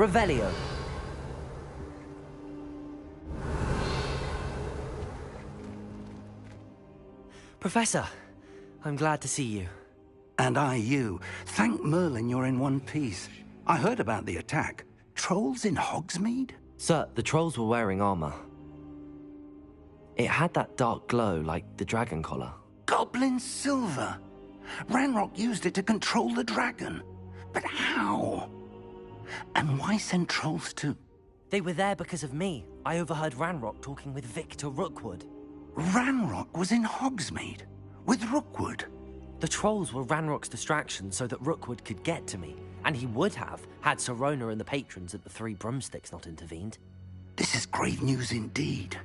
Revelio. Professor, I'm glad to see you. And I you. Thank Merlin you're in one piece. I heard about the attack. Trolls in Hogsmeade? Sir, the trolls were wearing armor. It had that dark glow like the dragon collar. Goblin silver. Ranrock used it to control the dragon. But how? And why send trolls to... They were there because of me. I overheard Ranrock talking with Victor Rookwood. Ranrock was in Hogsmeade? With Rookwood? The trolls were Ranrock's distraction so that Rookwood could get to me. And he would have, had Sirona and the patrons at the Three Broomsticks not intervened. This is grave news indeed.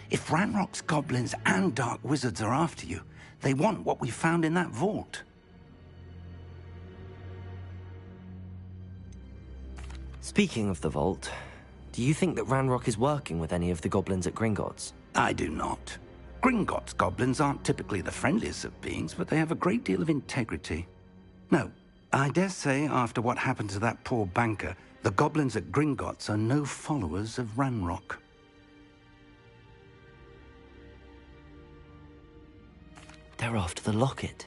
If Ranrock's goblins and dark wizards are after you, they want what we found in that vault. Speaking of the vault, do you think that Ranrock is working with any of the goblins at Gringotts? I do not. Gringotts goblins aren't typically the friendliest of beings, but they have a great deal of integrity. No, I dare say after what happened to that poor banker, the goblins at Gringotts are no followers of Ranrock. They're after the locket.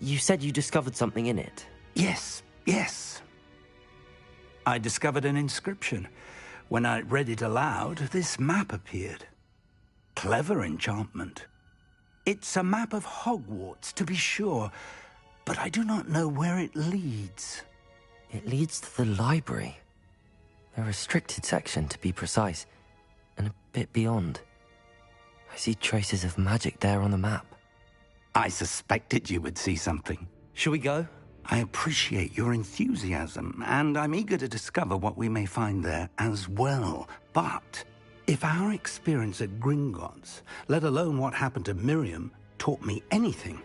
You said you discovered something in it. Yes. I discovered an inscription. When I read it aloud, this map appeared. Clever enchantment. It's a map of Hogwarts, to be sure, but I do not know where it leads. It leads to the library. A restricted section, to be precise, and a bit beyond. I see traces of magic there on the map. I suspected you would see something. Shall we go? I appreciate your enthusiasm, and I'm eager to discover what we may find there as well. But if our experience at Gringotts, let alone what happened to Miriam, taught me anything,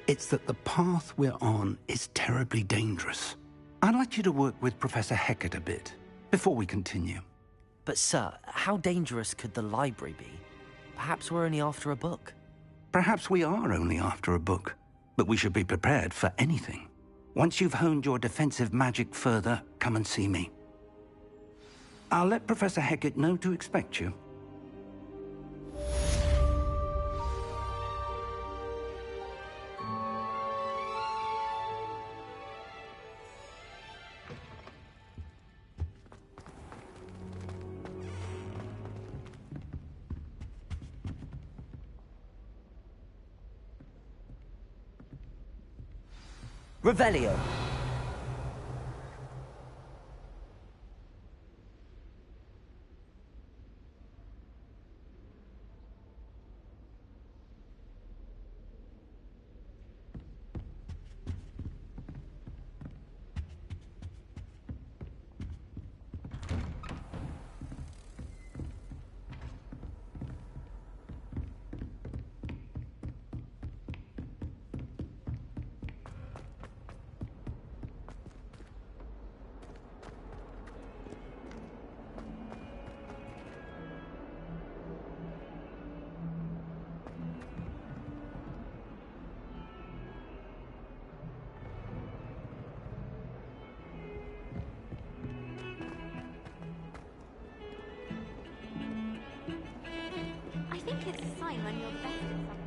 it's that the path we're on is terribly dangerous. I'd like you to work with Professor Hecat a bit before we continue. But sir, how dangerous could the library be? Perhaps we're only after a book. Perhaps we are only after a book, but we should be prepared for anything. Once you've honed your defensive magic further, come and see me. I'll let Professor Hecat know to expect you. Revelio. I think it's a sign when you're the best at something.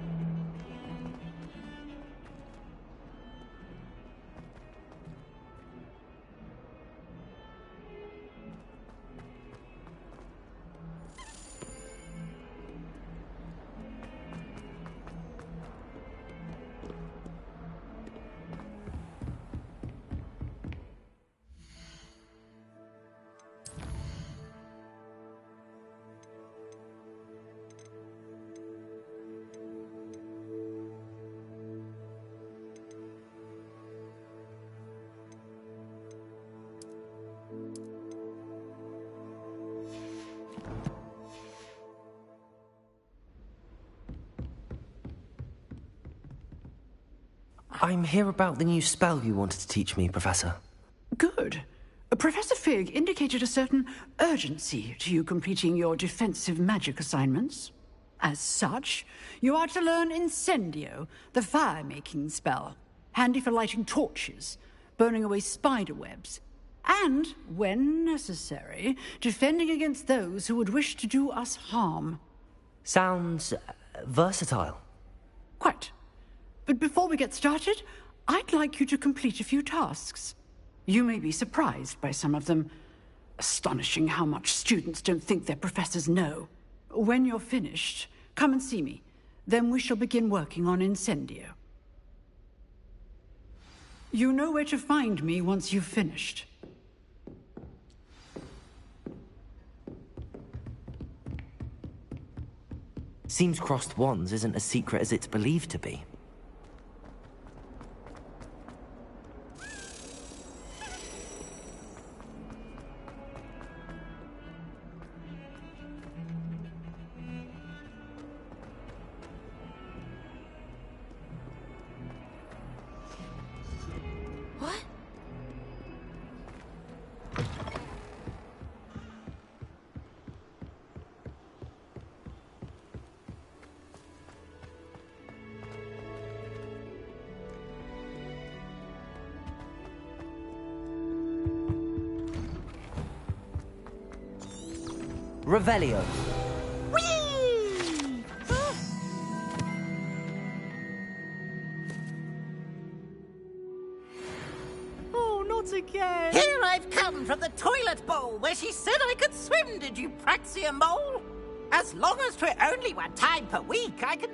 I'm here about the new spell you wanted to teach me, Professor. Good. Professor Fig indicated a certain urgency to you completing your defensive magic assignments. As such, you are to learn Incendio, the fire-making spell, handy for lighting torches, burning away spider webs, and, when necessary, defending against those who would wish to do us harm. Sounds versatile. Quite. But before we get started, I'd like you to complete a few tasks. You may be surprised by some of them. Astonishing how much students don't think their professors know. When you're finished, come and see me. Then we shall begin working on Incendio. You know where to find me once you've finished. Seems crossed wands isn't as secret as it's believed to be. What? Revelio. Oh, not again! Here I've come from the toilet bowl where she said I could swim, did you praxia mole? As long as 'twere only 1 time per week, I can...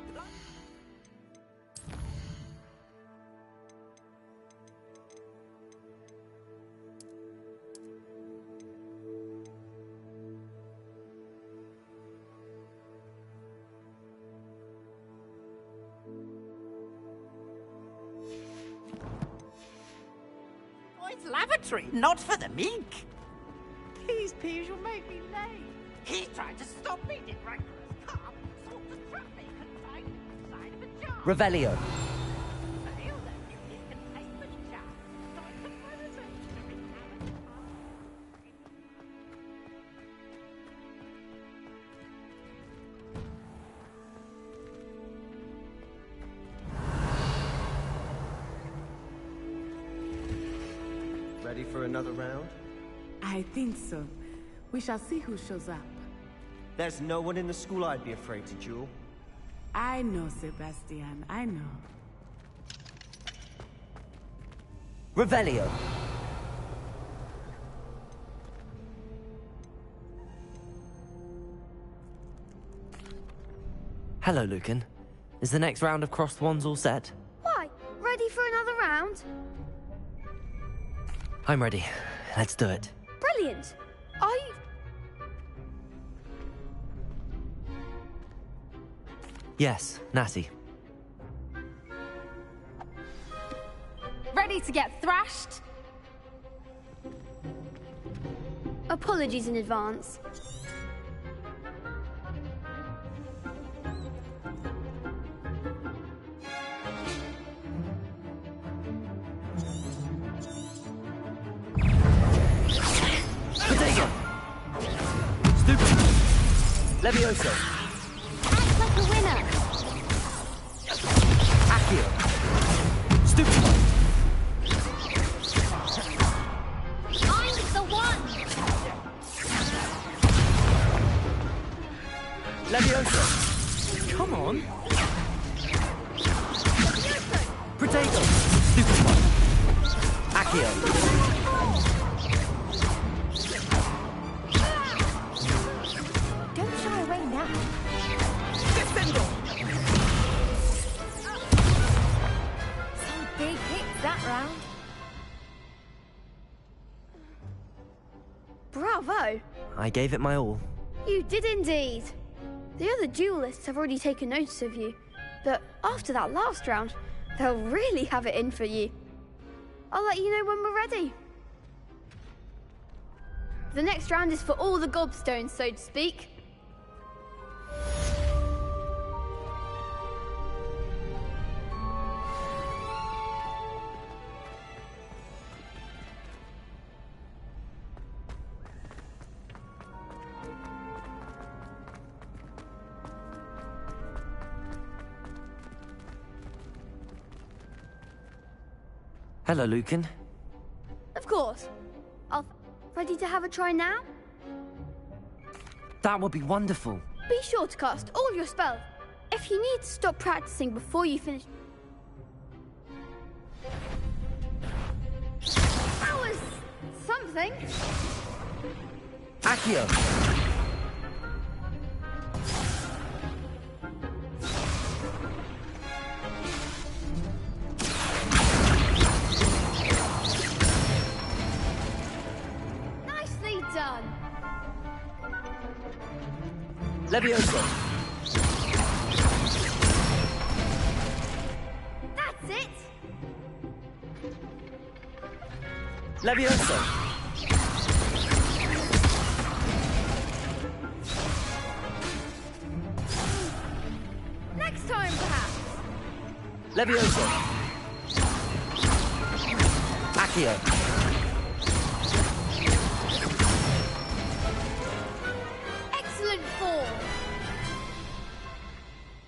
Boys' lavatory, not for the meek. Please, Peeves, you'll make me late. He tried to stop me, did Rancorous Carp, sought to trap me, confined inside of a jar. Revelio. Failed at nuclear containment jar, so I took my revenge to inhabit Ready for another round? I think so. We shall see who shows up. There's no one in the school I'd be afraid to duel. I know, Sebastian. I know. Revelio. Hello, Lucan. Is the next round of crossed wands all set? Why? Ready for another round? I'm ready. Let's do it. Brilliant. Are you... Yes, Natty. ready to get thrashed? Apologies in advance. Potato! Stupid! Levioso! Act like a winner. Accio! Stupid! I'm the one. Levioso! Come on! Potato! Stupid one! Accio! Don't shy away now. Some big hits that round. Bravo! I gave it my all. You did indeed. The other duelists have already taken notice of you, but after that last round, they'll really have it in for you. I'll let you know when we're ready. The next round is for all the gobstones, so to speak. Hello, Lucan. Of course. I'll ready to have a try now? That would be wonderful. Be sure to cast all your spells. If you need to stop practicing before you finish... That was... something. Accio! Nicely done. Levioso! That's it. Levioso! Next time, perhaps. Levioso! Accio! Excellent form.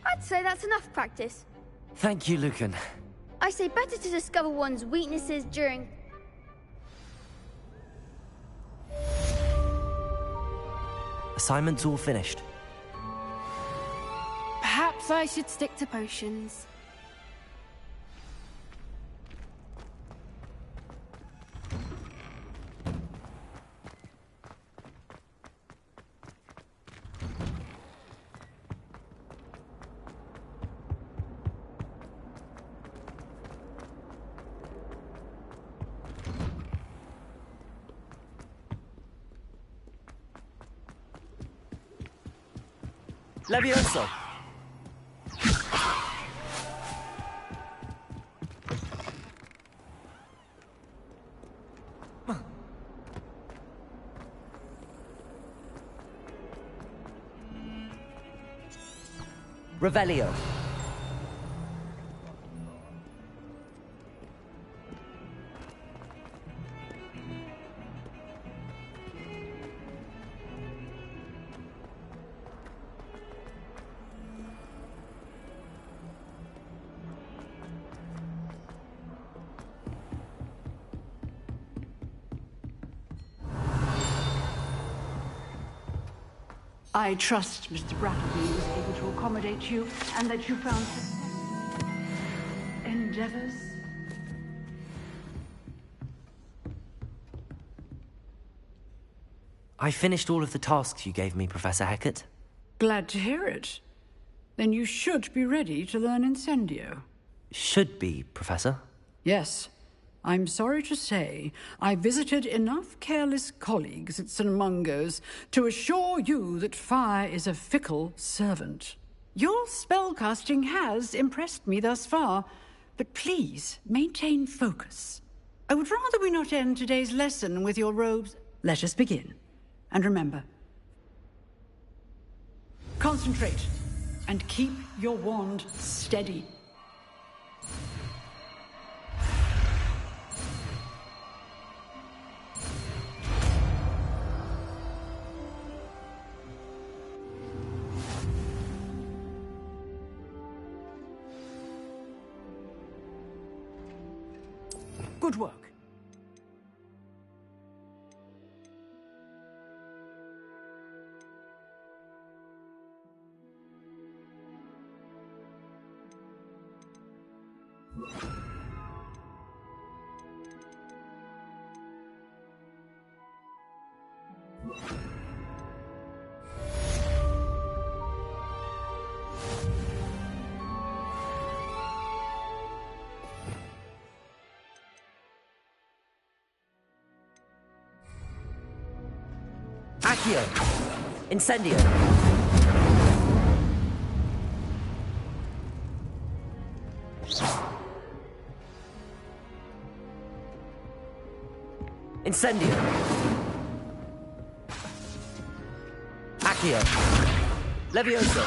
I'd say that's enough practice. Thank you, Lucan. I say better to discover one's weaknesses during... Assignment's all finished. Perhaps I should stick to potions. Levioso! Revelio. I trust Mr. Brattleby was able to accommodate you, and that you found endeavors. I finished all of the tasks you gave me, Professor Hecat. Glad to hear it. Then you should be ready to learn Incendio. Should be, Professor. Yes. I'm sorry to say, I visited enough careless colleagues at St. Mungo's to assure you that fire is a fickle servant. Your spellcasting has impressed me thus far, but please maintain focus. I would rather we not end today's lesson with your robes. Let us begin. And remember, concentrate and keep your wand steady. Good work. Accio! Incendio! Incendio! Accio! Levioso!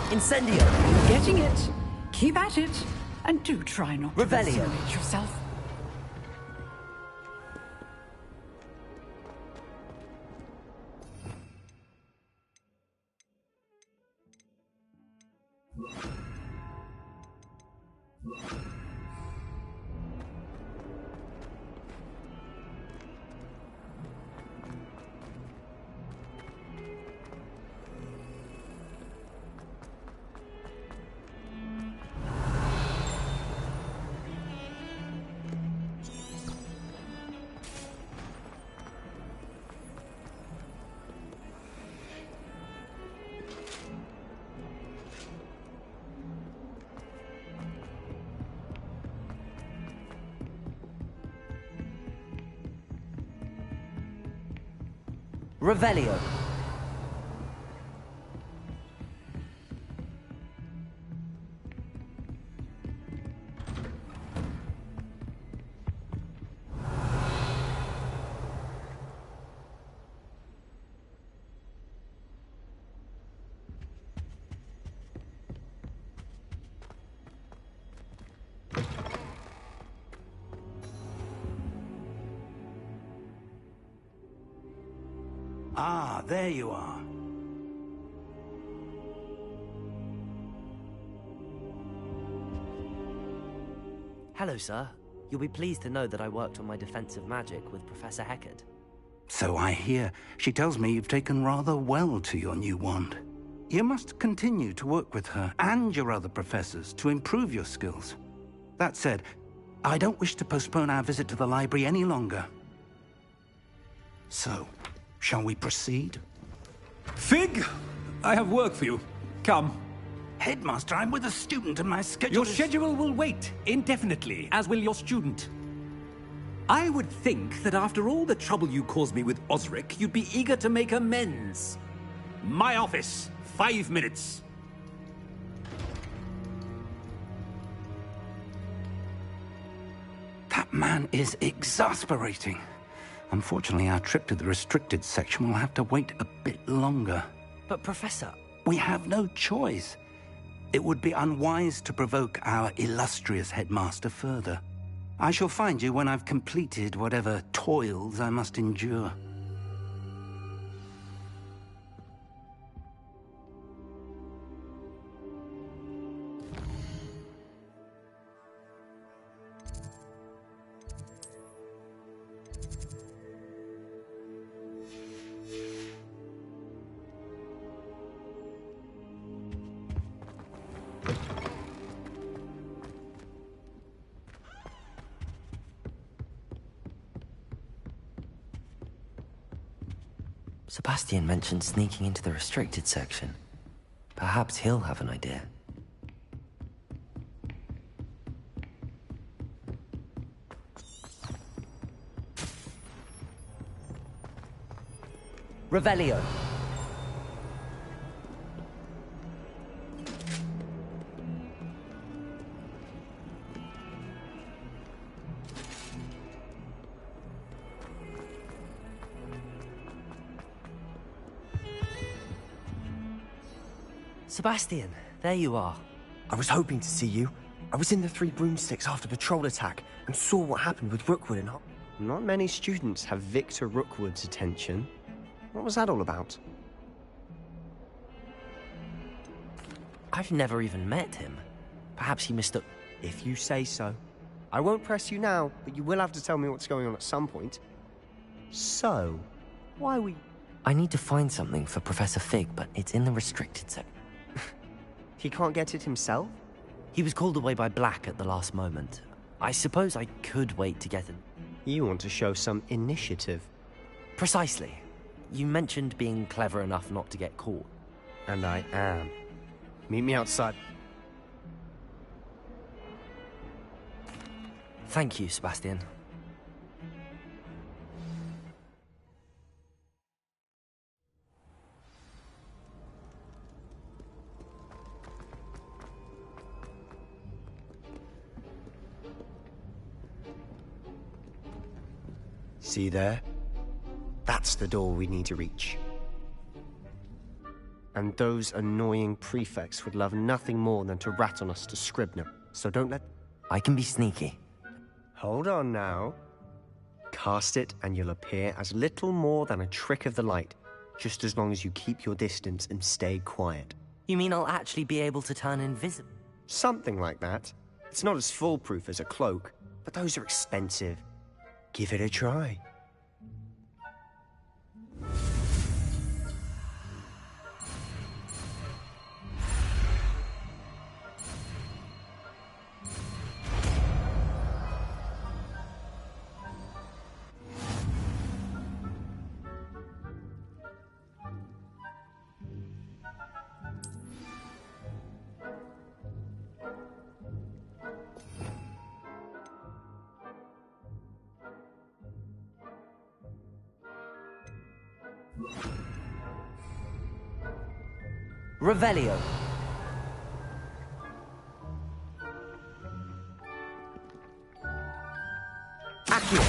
Incendio! Getting it. Keep at it. And do try not to Revelio. incinerate yourself. Revelio. Ah, there you are. Hello, sir. You'll be pleased to know that I worked on my defensive magic with Professor Heckard. So I hear. She tells me you've taken rather well to your new wand. You must continue to work with her and your other professors to improve your skills. That said, I don't wish to postpone our visit to the library any longer. So, shall we proceed? Fig, I have work for you. Come. Headmaster, I'm with a student and my schedule Your schedule will wait indefinitely, as will your student. I would think that after all the trouble you caused me with Osric, you'd be eager to make amends. My office, 5 minutes. That man is exasperating. Unfortunately, our trip to the restricted section will have to wait a bit longer. But, Professor... We have no choice. It would be unwise to provoke our illustrious headmaster further. I shall find you when I've completed whatever toils I must endure. Sebastian mentioned sneaking into the restricted section. Perhaps he'll have an idea. Revelio. Sebastian, there you are. I was hoping to see you. I was in the Three Broomsticks after patrol attack and saw what happened with Rookwood and Not many students have Victor Rookwood's attention. What was that all about? I've never even met him. Perhaps he mistook... If you say so. I won't press you now, but you will have to tell me what's going on at some point. So, why we... I need to find something for Professor Fig, but it's in the restricted section. He can't get it himself? He was called away by Black at the last moment. I suppose I could wait to get him. You want to show some initiative. Precisely. You mentioned being clever enough not to get caught. And I am. Meet me outside. Thank you, Sebastian. See there? That's the door we need to reach. And those annoying prefects would love nothing more than to rat on us to Scribner. So don't let... I can be sneaky. Hold on now. Cast it and you'll appear as little more than a trick of the light, just as long as you keep your distance and stay quiet. You mean I'll actually be able to turn invisible? Something like that. It's not as foolproof as a cloak, but those are expensive. Give it a try. Revelio. Accio.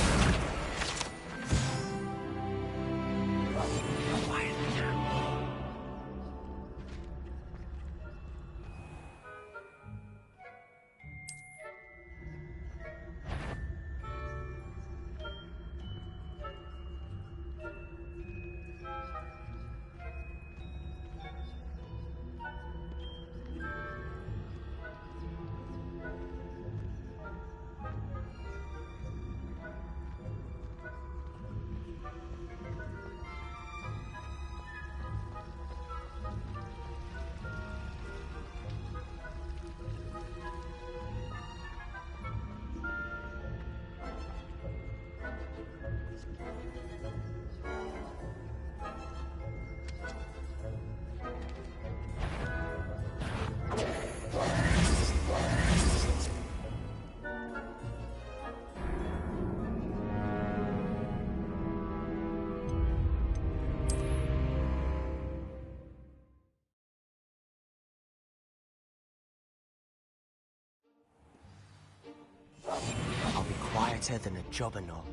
I'll be quieter than a jobberknoll.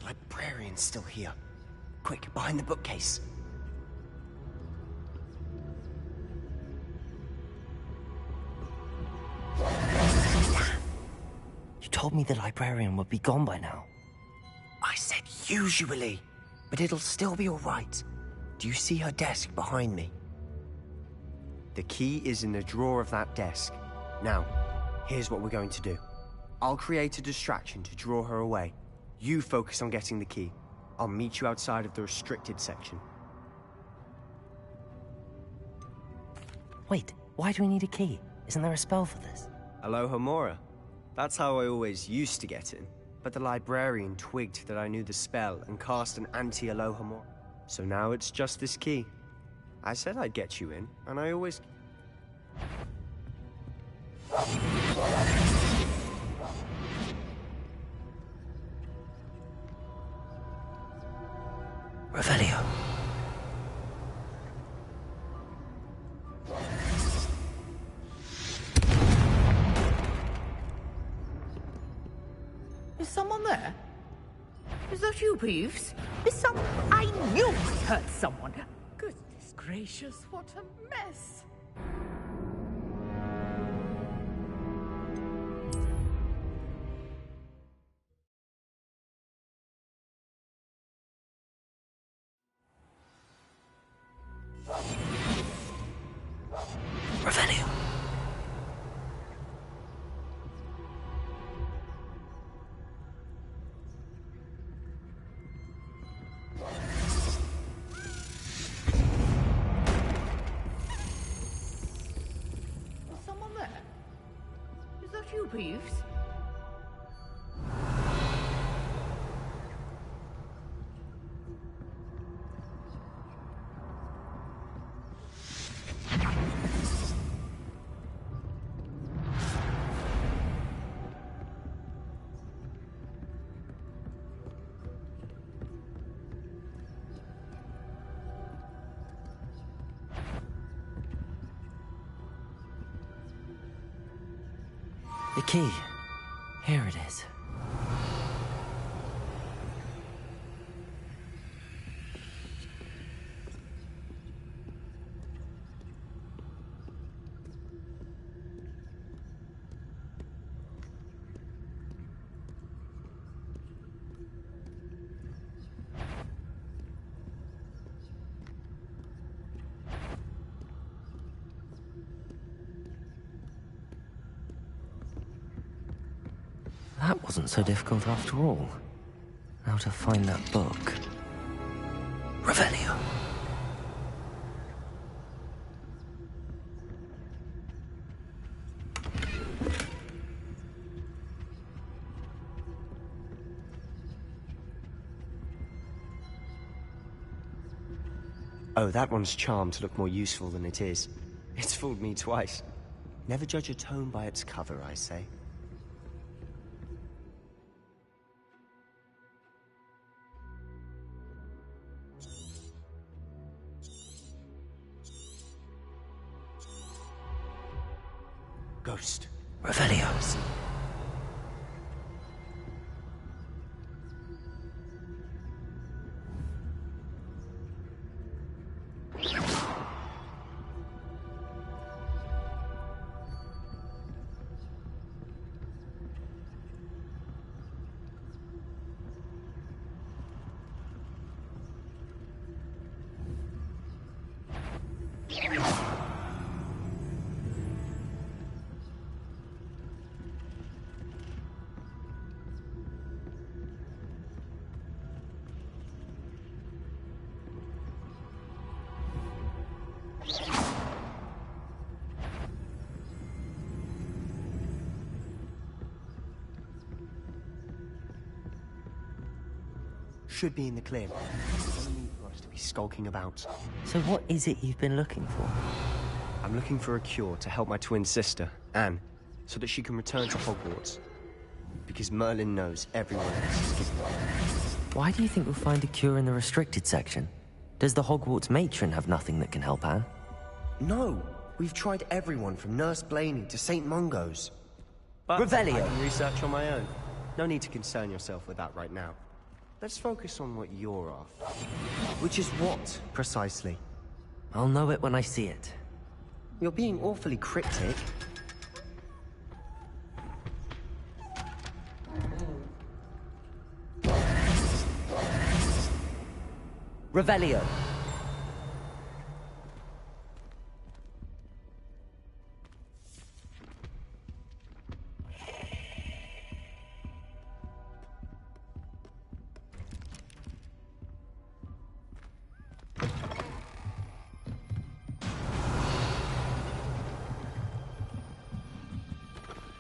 The librarian's still here. Quick, behind the bookcase. You told me the librarian would be gone by now. I said usually, but it'll still be all right. Do you see her desk behind me? The key is in the drawer of that desk. Now, here's what we're going to do. I'll create a distraction to draw her away. You focus on getting the key. I'll meet you outside of the restricted section. Wait, why do we need a key? Isn't there a spell for this? Aloha Mora. That's how I always used to get in. But the librarian twigged that I knew the spell and cast an anti-Aloha Mora. So now it's just this key. I said I'd get you in, and I always... Revelio. Is someone there? Is that you, Peeves? Is some... I knew I heard someone. Goodness gracious, what a mess. Revelio. Is someone there? Is that you, Peeves? The key. Here it is. That wasn't so difficult after all. Now to find that book. Revelio. Oh, that one's charmed to look more useful than it is. It's fooled me twice. Never judge a tome by its cover, I say. Ghost. Revelio. Should be in the clear. There's no need for us to be skulking about. So what is it you've been looking for? I'm looking for a cure to help my twin sister, Anne, so that she can return to Hogwarts. Because Merlin knows everyone else is giving up. Why do you think we'll find a cure in the restricted section? Does the Hogwarts matron have nothing that can help Anne? No! We've tried everyone from Nurse Blaney to St. Mungo's. But Revelio. I can research on my own. No need to concern yourself with that right now. Let's focus on what you're after. Which is what, precisely? I'll know it when I see it. You're being awfully cryptic. Revelio.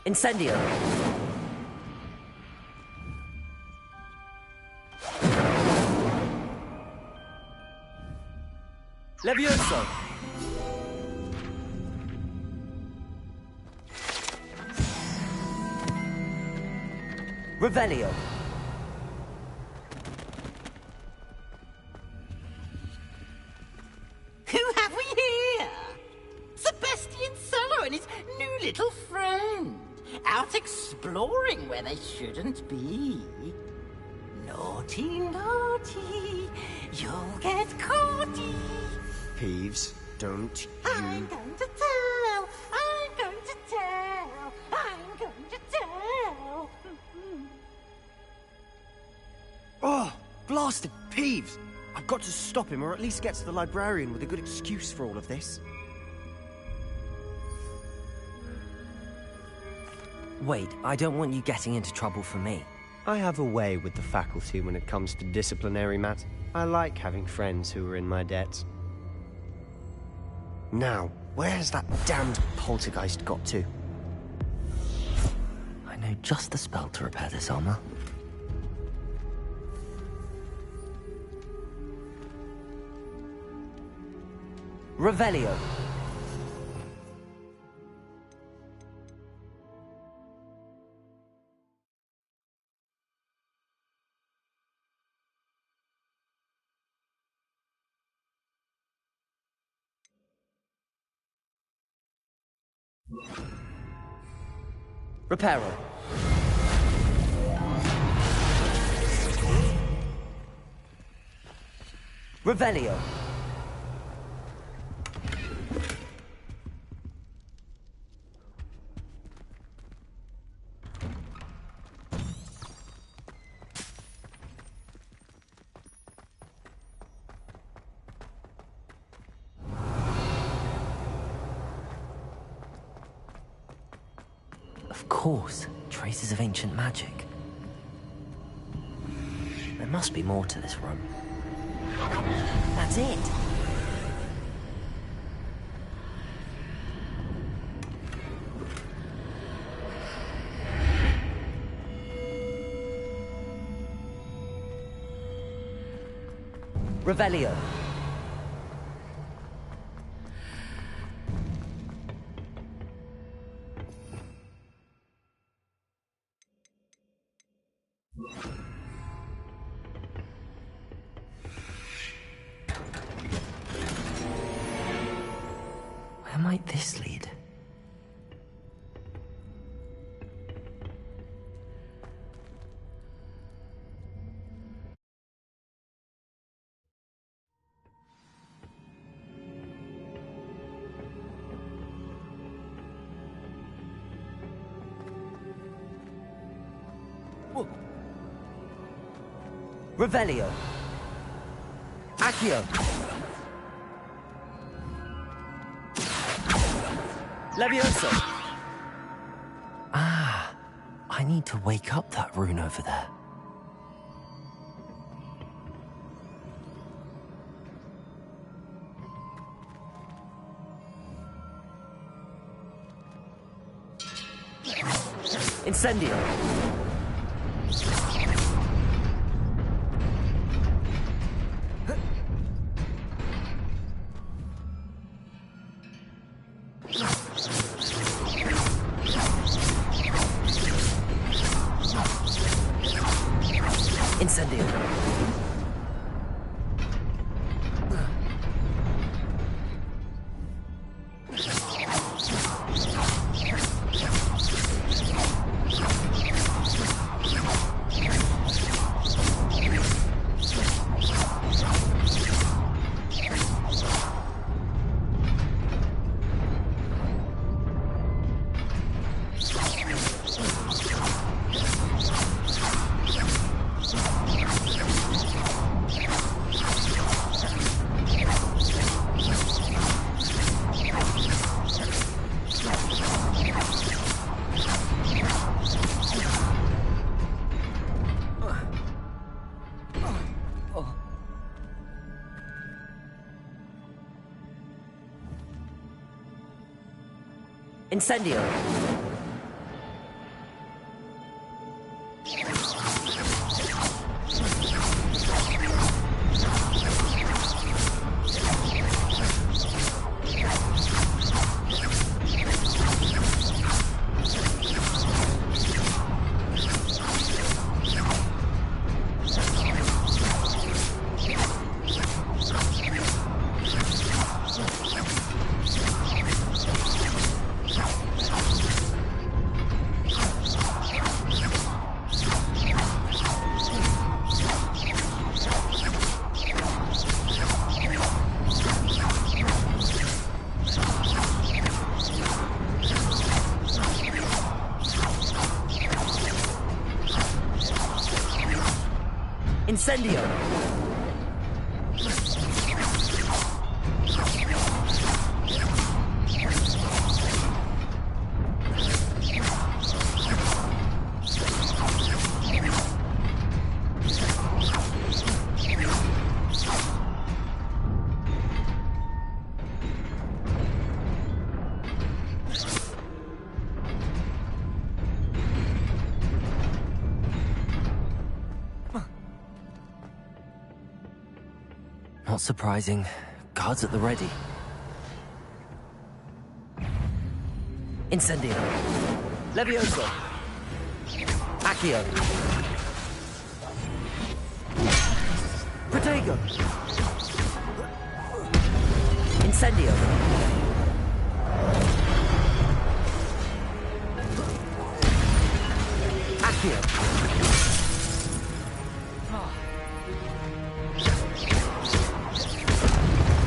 Incendio. Levioso! Revelio. Who have we here? Sebastian Solo and his new little friend. Out exploring where they shouldn't be. Naughty, naughty, you'll get caughty. Peeves, don't you... I'm going to tell, I'm going to tell, I'm going to tell. Oh, blasted Peeves! I've got to stop him, or at least get to the librarian with a good excuse for all of this. Wait, I don't want you getting into trouble for me. I have a way with the faculty when it comes to disciplinary matters. I like having friends who are in my debt. Now, where's that damned poltergeist got to? I know just the spell to repair this armor. Revelio. Reparo. Revelio. Of course, Traces of ancient magic. There must be more to this room. That's it! Revelio. Where might this lead? Revelio. Accio. Levioso. Ah, I need to wake up that rune over there. Incendio. Incendio. Incendio. Incendio. Not surprising. Guards at the ready. Incendio. Levioso. Accio. Protego. Incendio. Accio.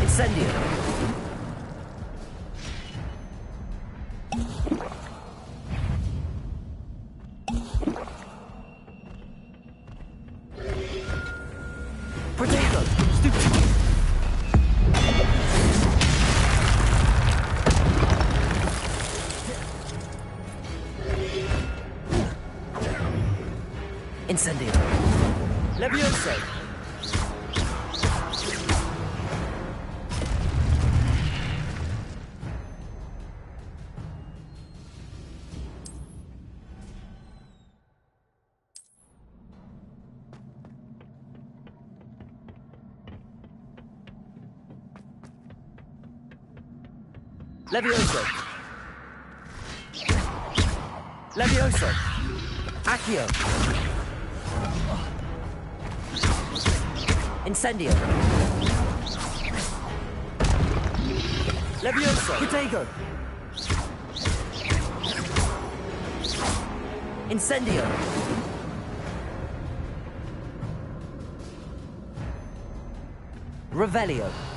Incendio. Protego. Incendio. Levioso! Levioso! Levioso! Accio! Incendio! Levioso! Protego! Incendio! Revelio!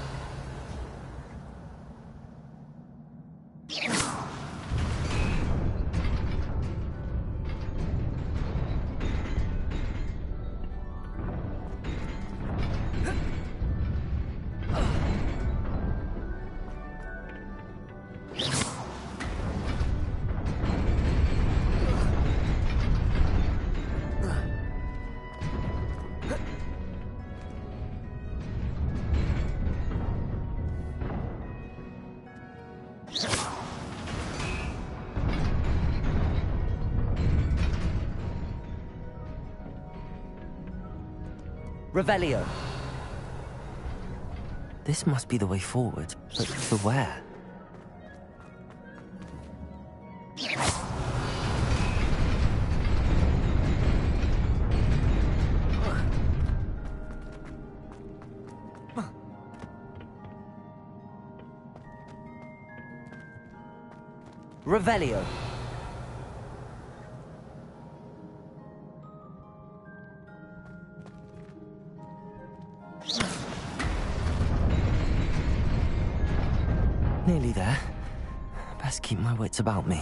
Revelio. This must be the way forward, but for where? Revelio. Nearly there. Best keep my wits about me.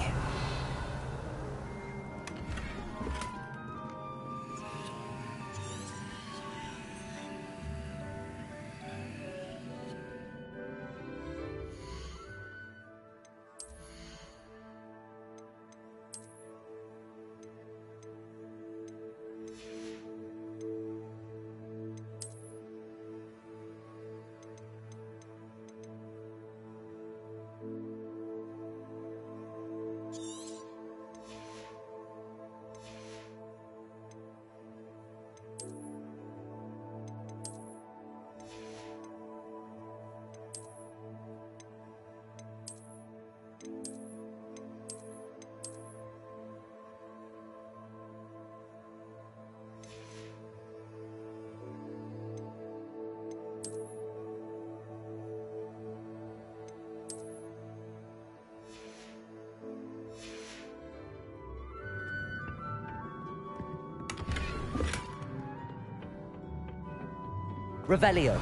Revelio.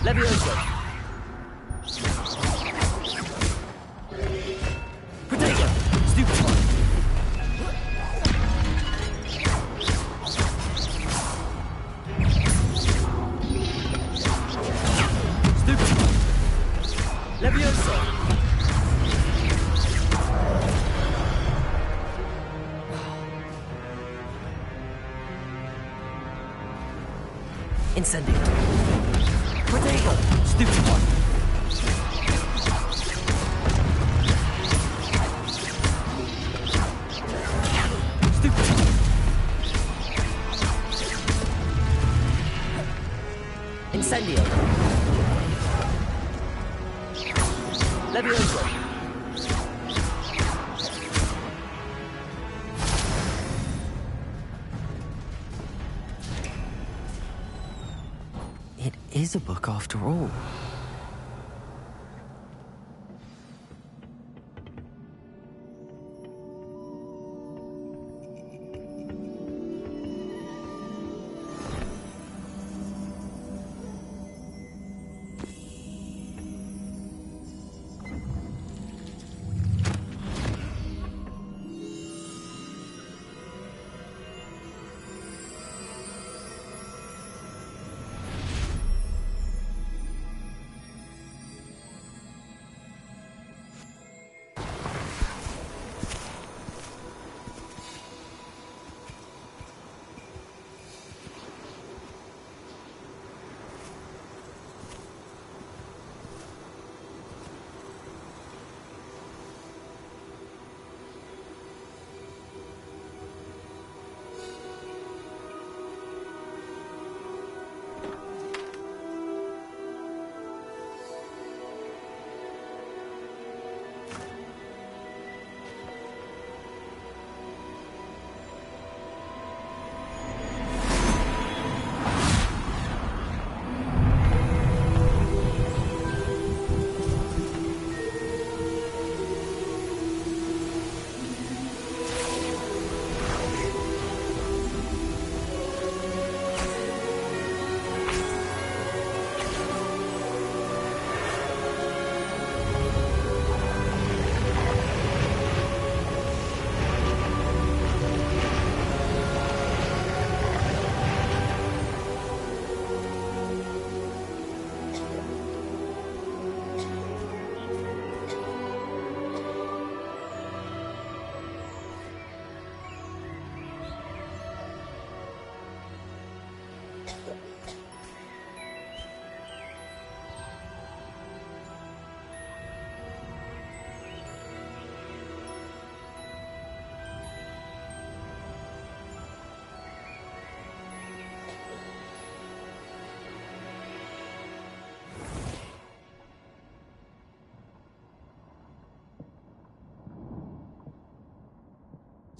Levioso. Protego. Stupefy. Levioso! Incendio. Protego! Stupid one! Stupid one! Incendio! Levioso! It is a book after all.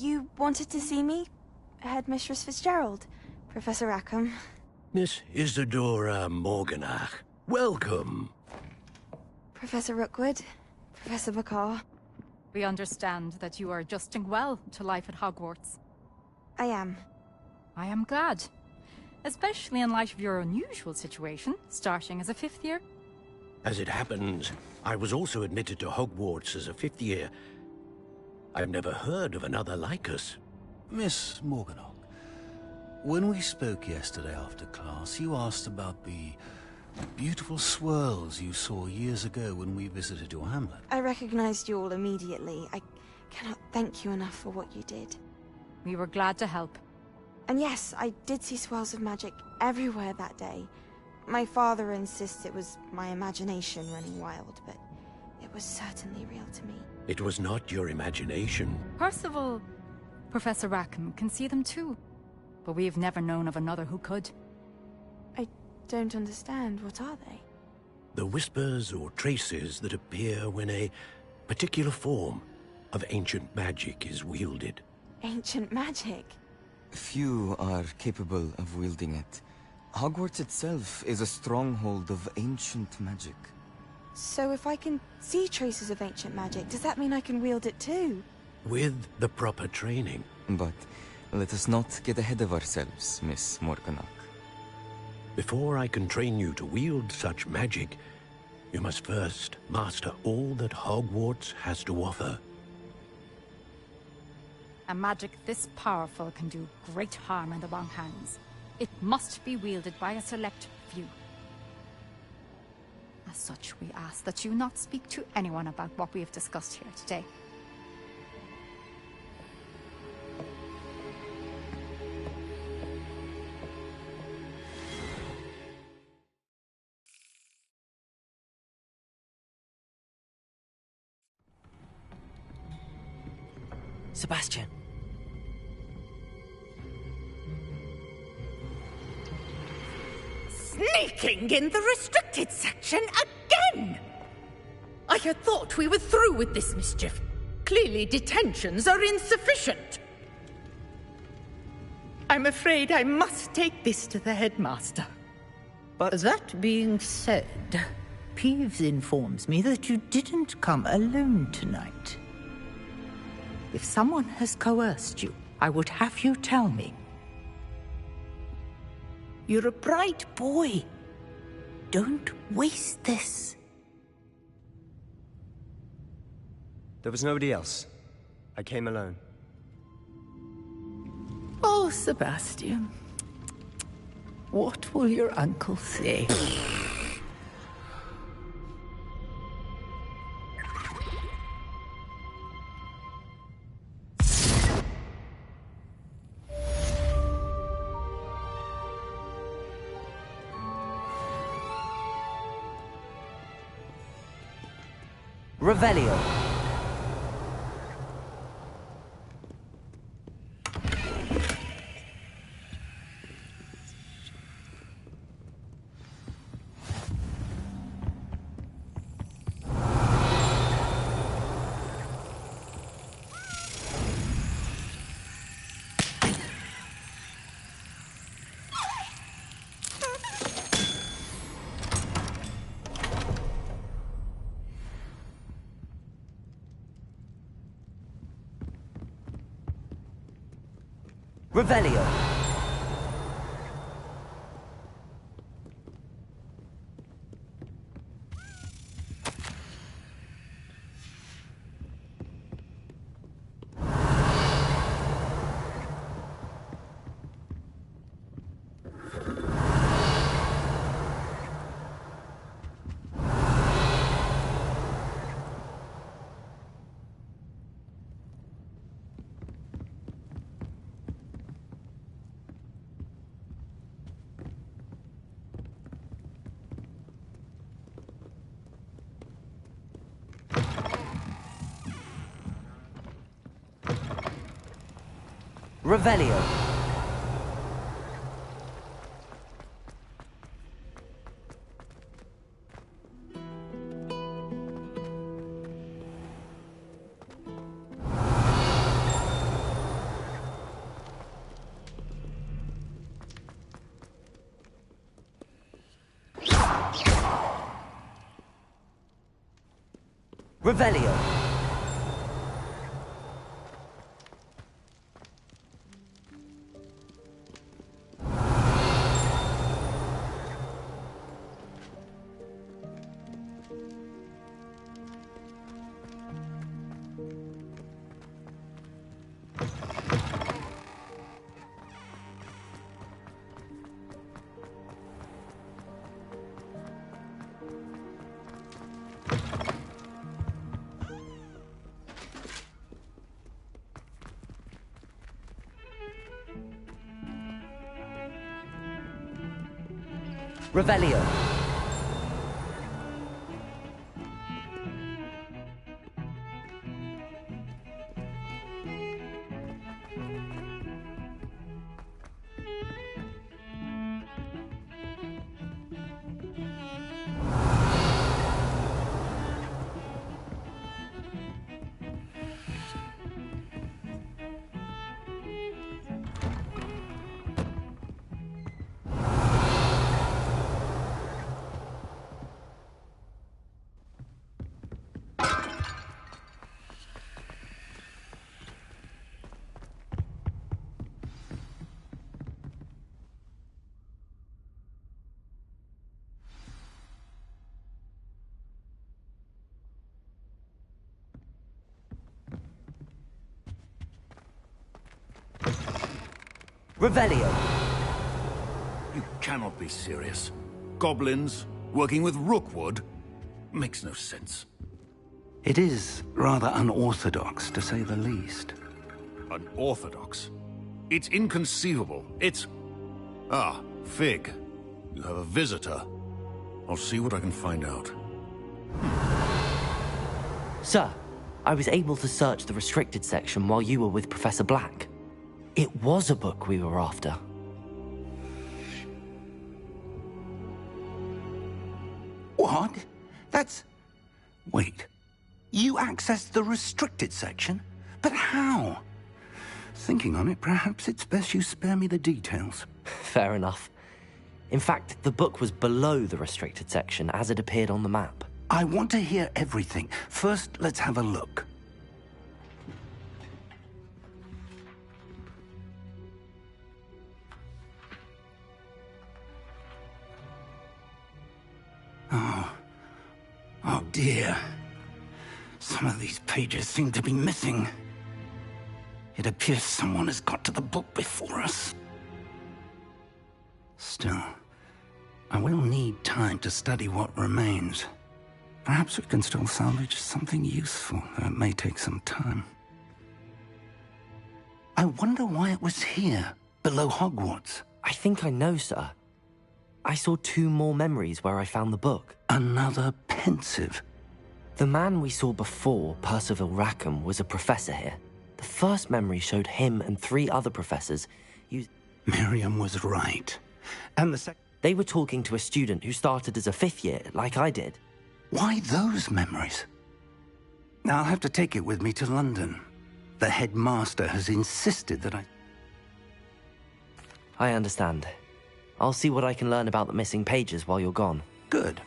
You wanted to see me? Headmistress Fitzgerald, Professor Rackham. Miss Isadora Morganach, welcome. Professor Rookwood, Professor Bakar. We understand that you are adjusting well to life at Hogwarts. I am. I am glad. Especially in light of your unusual situation, starting as a 5th year. As it happens, I was also admitted to Hogwarts as a 5th year. I've never heard of another like us. Miss Morganach, when we spoke yesterday after class, you asked about the beautiful swirls you saw years ago when we visited your hamlet. I recognized you all immediately. I cannot thank you enough for what you did. We were glad to help. And yes, I did see swirls of magic everywhere that day. My father insists it was my imagination running wild, but it was certainly real to me. It was not your imagination. Percival, Professor Rackham can see them too. But we have never known of another who could. I don't understand. What are they? The whispers or traces that appear when a particular form of ancient magic is wielded. Ancient magic? Few are capable of wielding it. Hogwarts itself is a stronghold of ancient magic. So if I can see traces of ancient magic, does that mean I can wield it too? With the proper training. But let us not get ahead of ourselves, Miss Morganach. Before I can train you to wield such magic, you must first master all that Hogwarts has to offer. A magic this powerful can do great harm in the wrong hands. It must be wielded by a select few. As such, we ask that you not speak to anyone about what we have discussed here today. Sebastian. Sneaking in the restricted section again! I had thought we were through with this mischief. Clearly detentions are insufficient. I'm afraid I must take this to the headmaster. But that being said, Peeves informs me that you didn't come alone tonight. If someone has coerced you, I would have you tell me. You're a bright boy. Don't waste this. There was nobody else. I came alone. Oh, Sebastian. What will your uncle say? Revelio. Revelio. Revelio. Revelio. Revelio. Revelio. You cannot be serious. Goblins working with Rookwood? Makes no sense. It is rather unorthodox, to say the least. Unorthodox? It's inconceivable. It's... Ah, Fig. You have a visitor. I'll see what I can find out. Sir, I was able to search the restricted section while you were with Professor Black. It was a book we were after. What? That's... Wait. You accessed the restricted section? But how? Thinking on it, perhaps it's best you spare me the details. Fair enough. In fact, the book was below the restricted section as it appeared on the map. I want to hear everything. First, let's have a look. Oh dear. Some of these pages seem to be missing. It appears someone has got to the book before us. Still, I will need time to study what remains. Perhaps we can still salvage something useful, though it may take some time. I wonder why it was here, below Hogwarts. I think I know, sir. I saw 2 more memories where I found the book. Another pensive. The man we saw before, Percival Rackham, was a professor here. The first memory showed him and 3 other professors. Miriam was right. And the They were talking to a student who started as a 5th year, like I did. Why those memories? Now I'll have to take it with me to London. The headmaster has insisted that I understand. I'll see what I can learn about the missing pages while you're gone. Good.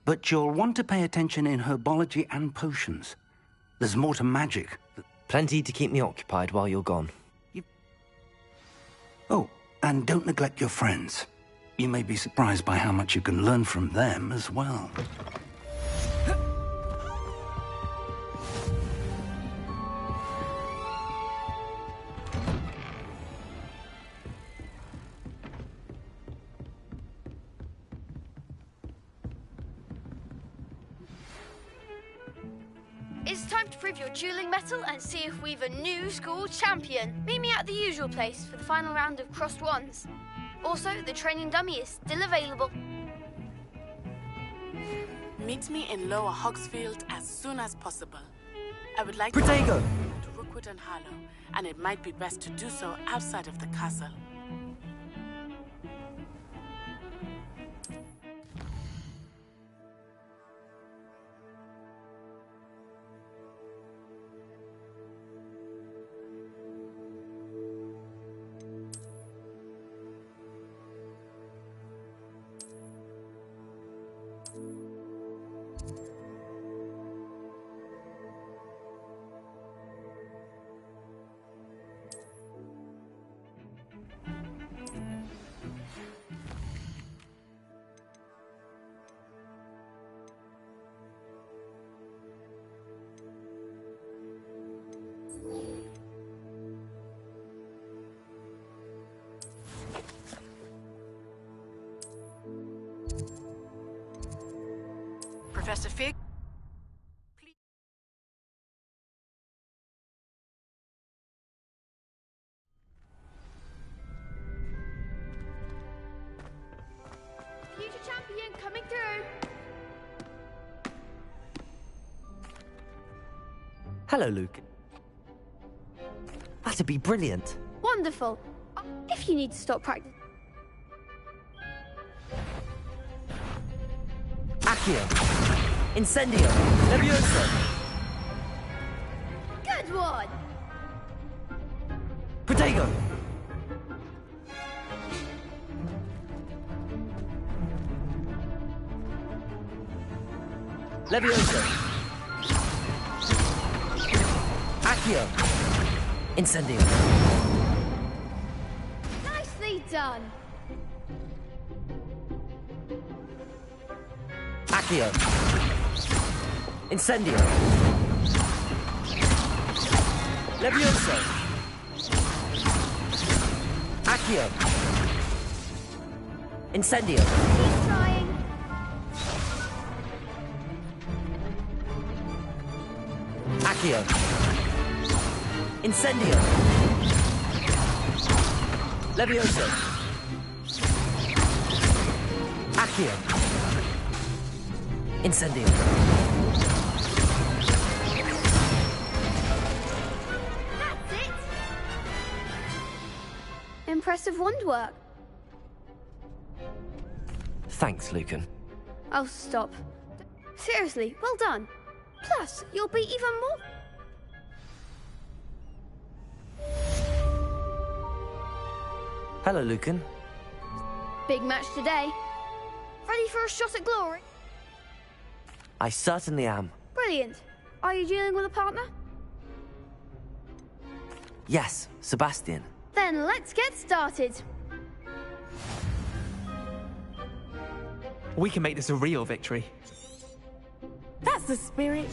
But you'll want to pay attention in herbology and potions. There's more to magic. Plenty to keep me occupied while you're gone. Oh, and don't neglect your friends. You may be surprised by how much you can learn from them as well. It's time to prove your dueling mettle and see if we've a new school champion. Meet me at the usual place for the final round of crossed wands. Also, the training dummy is still available. Meet me in Lower Hogsfield as soon as possible. I would like Protego! to put on Harlow, and it might be best to do so outside of the castle. Professor Fig? Future champion coming through. Hello, Luke. That'd be brilliant. Wonderful. If you need to stop practice. Accio. Incendio. Levioso. Good one. Protego. Levioso. Accio. Incendio. Nicely done. Accio. Incendio. Levioso. Accio. Incendio. Keep trying. Accio. Incendio. Levioso. Accio. Incendio. That's it. Impressive wand work. Thanks, Lucan. Oh, stop. Seriously, well done. Plus, you'll be even more... Hello, Lucan. Big match today. Ready for a shot at glory? I certainly am. Brilliant. Are you dealing with a partner? Yes, Sebastian. Then let's get started. We can make this a real victory. That's the spirit.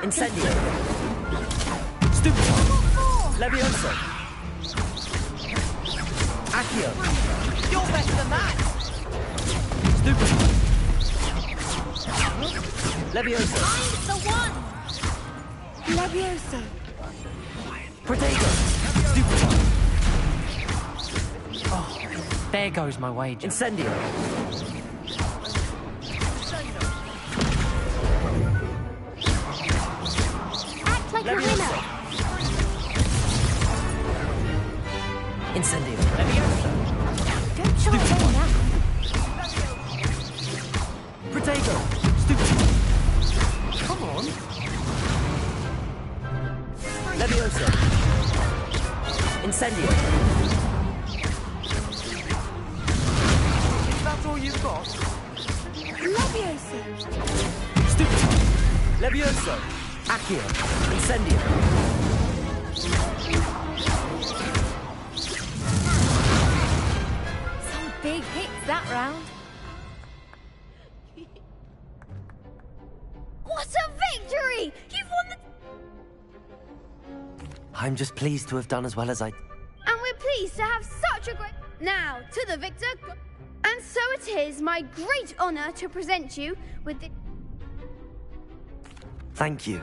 Incendio. Stupid. Levioso. Accio. You're better than that! Stupid. Levioso. I'm the one! Levioso. Protego. Stupid. Oh, there goes my wager. Incendio. Act like a winner. Incendio. Don't show it all now. Protego. Stupid. Come on. Levioso. Incendio. Is that all you've got? Levioso. Stupid. Levioso. Accio. Incendio. Some big hits that round. What a victory! You've won the... I'm just pleased to have done as well as I... And we're pleased to have such a great... Now, to the victor... And so it is my great honor to present you with the... Thank you.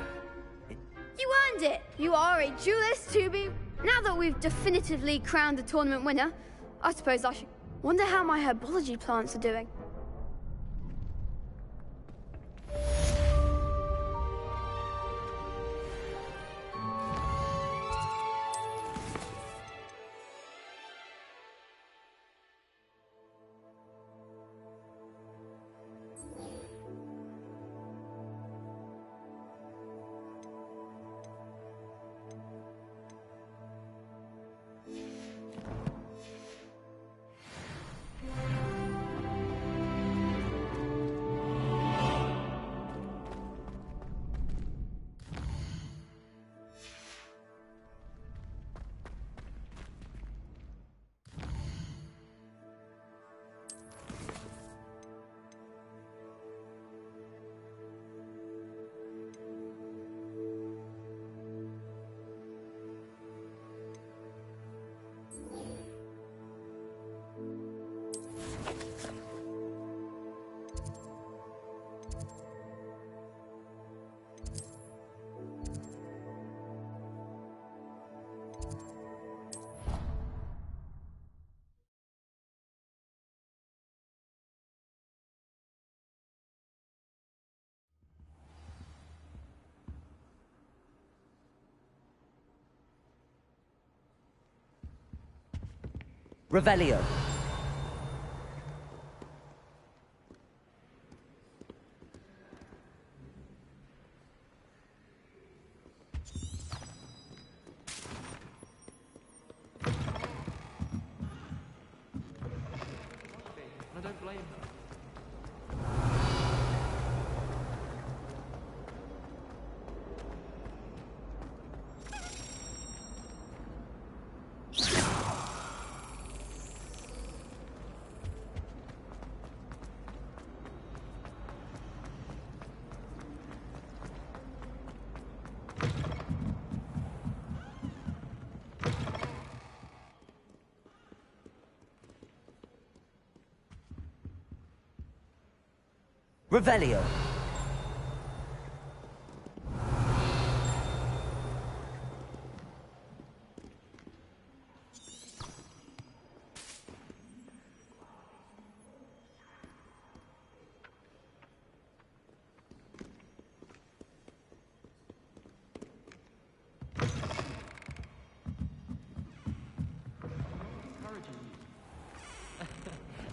You earned it! You are a duelist to be... Now that we've definitively crowned the tournament winner, I suppose I should wonder how my herbology plants are doing. Revelio. I don't blame her. Revelio.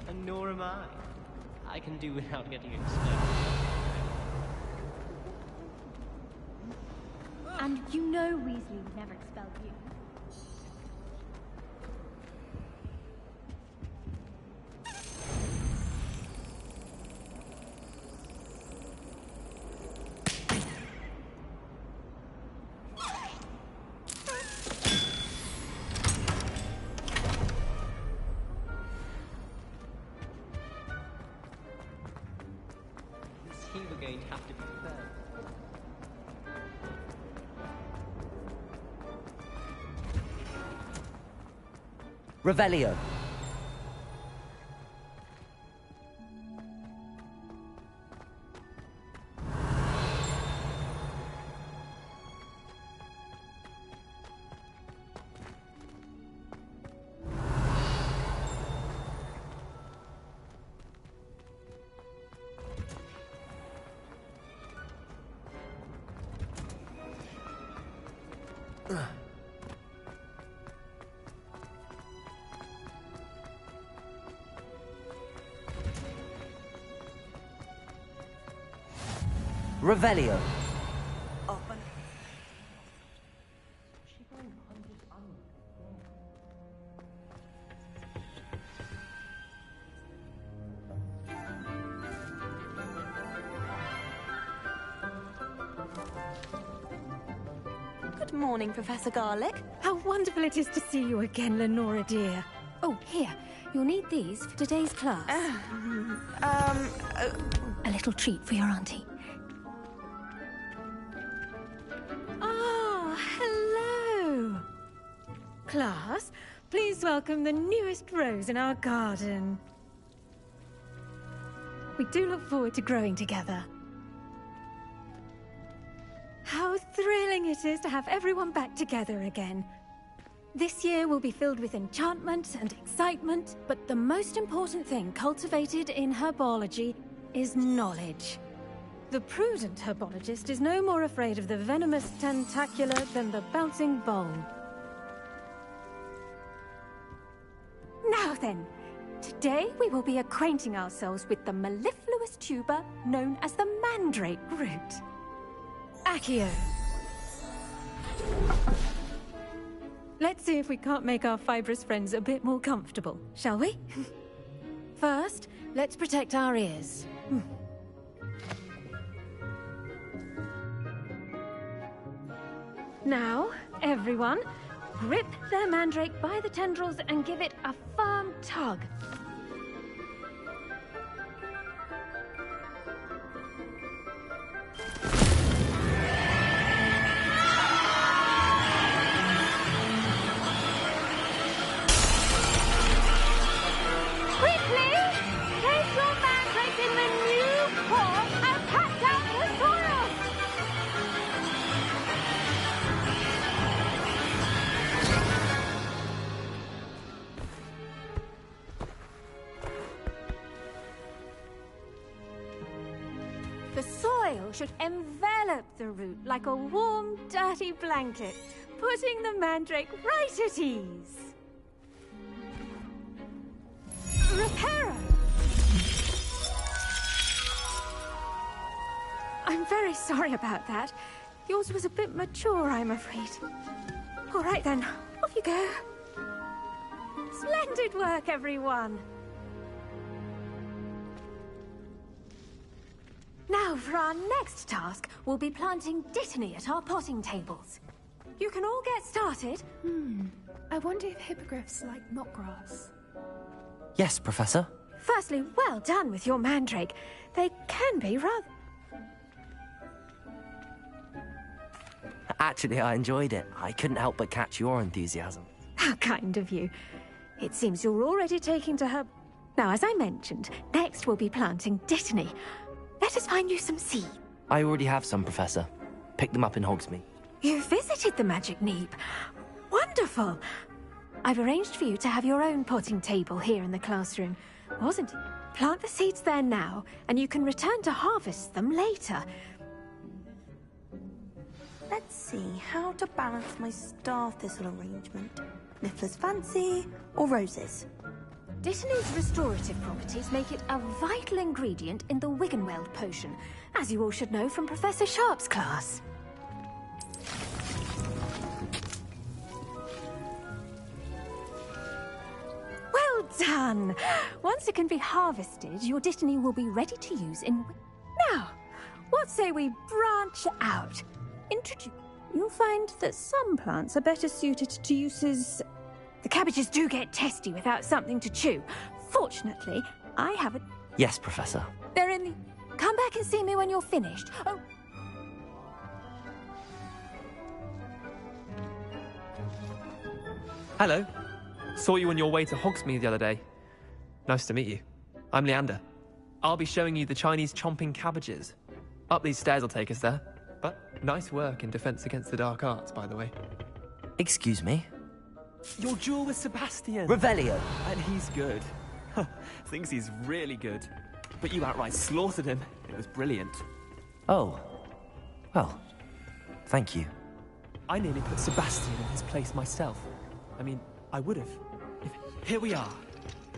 And nor am I. I can do without getting exposed. And you know Weasley would never expel you. You were going to have to be fair. Revelio. Revelio. Good morning, Professor Garlick. How wonderful it is to see you again, Lenora dear. Oh, here. You'll need these for today's class. A little treat for your auntie. Ah, hello. Class, please welcome the newest rose in our garden. We do look forward to growing together. How thrilling it is to have everyone back together again. This year will be filled with enchantment and excitement, but the most important thing cultivated in herbology is knowledge. The prudent herbologist is no more afraid of the venomous tentacular than the bouncing bulb. Now then, today we will be acquainting ourselves with the mellifluous tuber known as the mandrake root. Accio. Let's see if we can't make our fibrous friends a bit more comfortable, shall we? First, let's protect our ears. Now, everyone, grip their mandrake by the tendrils and give it a firm tug. Quickly, place your mandrake in the new pot and pat down the soil. The soil should envelop the root like a warm, dirty blanket, putting the mandrake right at ease. Reparo! I'm very sorry about that. Yours was a bit mature, I'm afraid. All right then, off you go. Splendid work, everyone. Now, for our next task, we'll be planting dittany at our potting tables. You can all get started. I wonder if hippogriffs like knotgrass. Yes, Professor. Firstly, well done with your mandrake. They can be rather... Actually, I enjoyed it. I couldn't help but catch your enthusiasm. How kind of you. It seems you're already taking to her... Now, as I mentioned, next we'll be planting dittany. Let us find you some seeds. I already have some, Professor. Picked them up in Hogsmeade. You visited the Magic Neep. Wonderful. I've arranged for you to have your own potting table here in the classroom, wasn't it? Plant the seeds there now, and you can return to harvest them later. Let's see how to balance my star thistle arrangement. Niffler's fancy or roses? Dittany's restorative properties make it a vital ingredient in the Wiggenweld potion, as you all should know from Professor Sharp's class. Well done! Once it can be harvested, your dittany will be ready to use in... Now, what say we branch out? You'll find that some plants are better suited to uses... The cabbages do get testy without something to chew. Fortunately, I have a... Yes, Professor. They're in the... Come back and see me when you're finished. Oh... Hello. Saw you on your way to Hogsmeade the other day. Nice to meet you. I'm Leander. I'll be showing you the Chinese chomping cabbages. Up these stairs will take us there. But nice work in Defense Against the Dark Arts, by the way. Excuse me? Your duel with Sebastian. Revelio. And he's good. Thinks he's really good. But you outright slaughtered him. It was brilliant. Oh. Well, thank you. I nearly put Sebastian in his place myself. I mean, I would have. Here we are.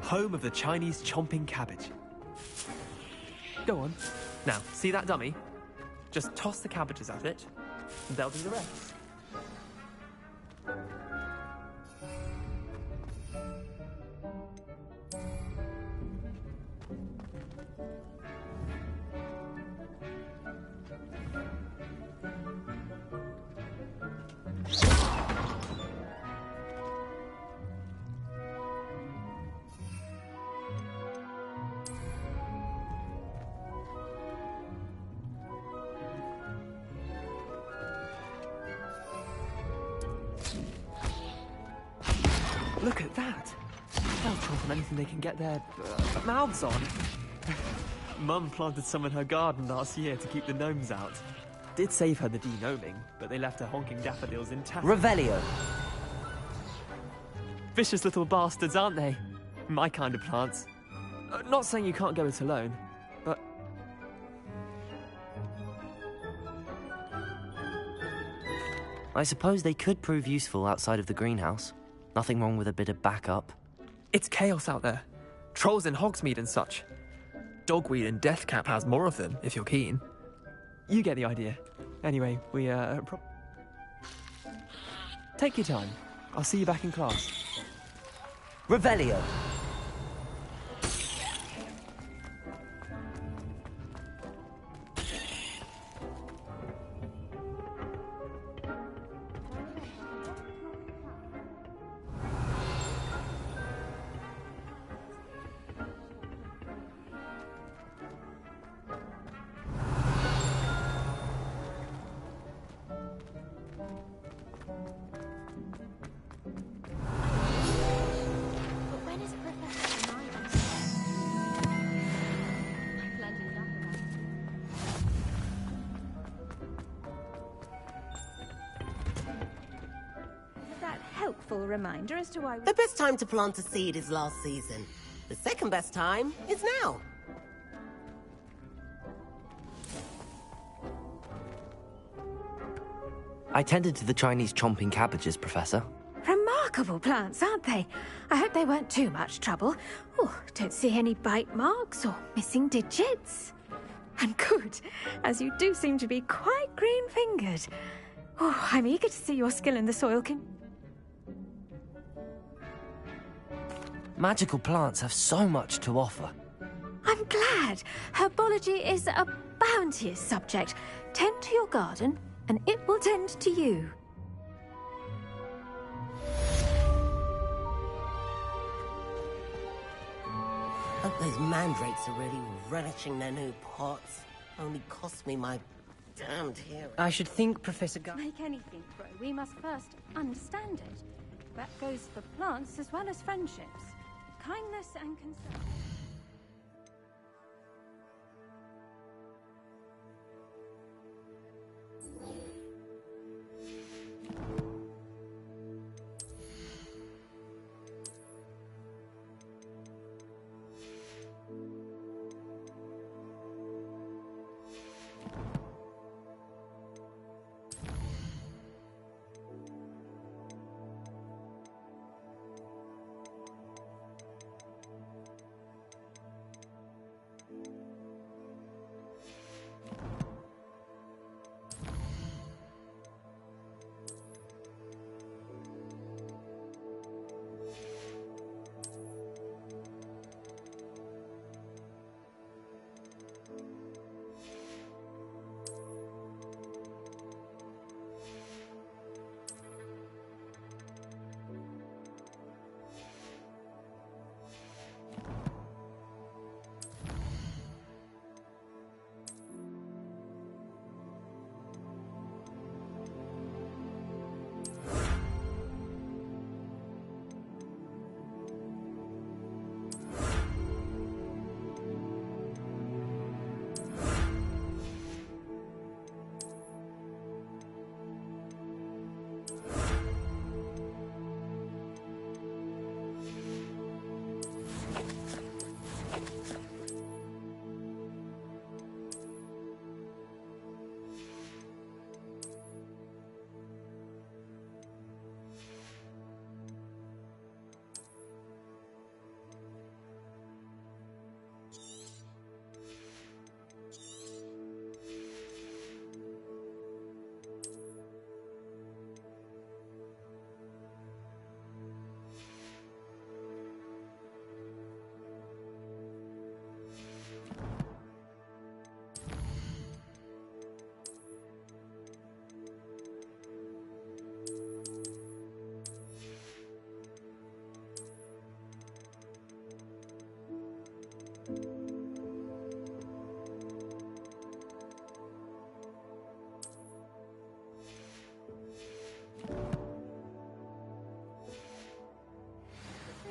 Home of the Chinese chomping cabbage. Go on. Now, see that dummy? Just toss the cabbages at it, and they'll do the rest. Look at that! They'll chomp on anything they can get their mouths on. Mum planted some in her garden last year to keep the gnomes out. Did save her the de-gnoming, but they left her honking daffodils intact. Revelio. Vicious little bastards, aren't they? My kind of plants. Not saying you can't go it alone, but... I suppose they could prove useful outside of the greenhouse. Nothing wrong with a bit of backup. It's chaos out there. Trolls in Hogsmeade and such. Dogweed and Deathcap has more of them, if you're keen. You get the idea. Anyway, we, Take your time. I'll see you back in class. Revelio. Reminder as to why The best time to plant a seed is last season. The second best time is now. I tended to the Chinese chomping cabbages, Professor. Remarkable plants, aren't they? I hope they weren't too much trouble. Oh, don't see any bite marks or missing digits. And good, as you do seem to be quite green-fingered. Oh, I'm eager to see your skill in the soil Magical plants have so much to offer. I'm glad. Herbology is a bounteous subject. Tend to your garden, and it will tend to you. Hope those mandrakes are really relishing their new pots. Only cost me my damned hair. I should think, Professor To make anything grow, we must first understand it. That goes for plants as well as friendships. Kindness and concern.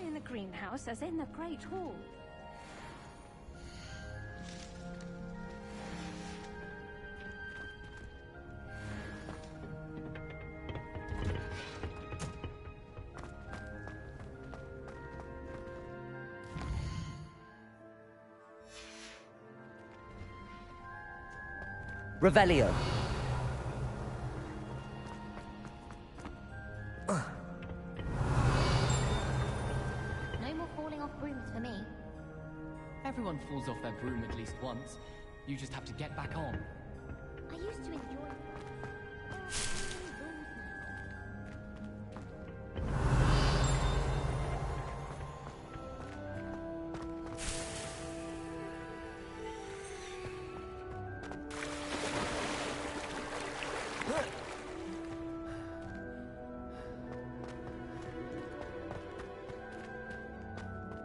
In the greenhouse as in the Great Hall. Revelio. No more falling off brooms for me. Everyone falls off their broom at least once. You just have to get back on. I used to enjoy.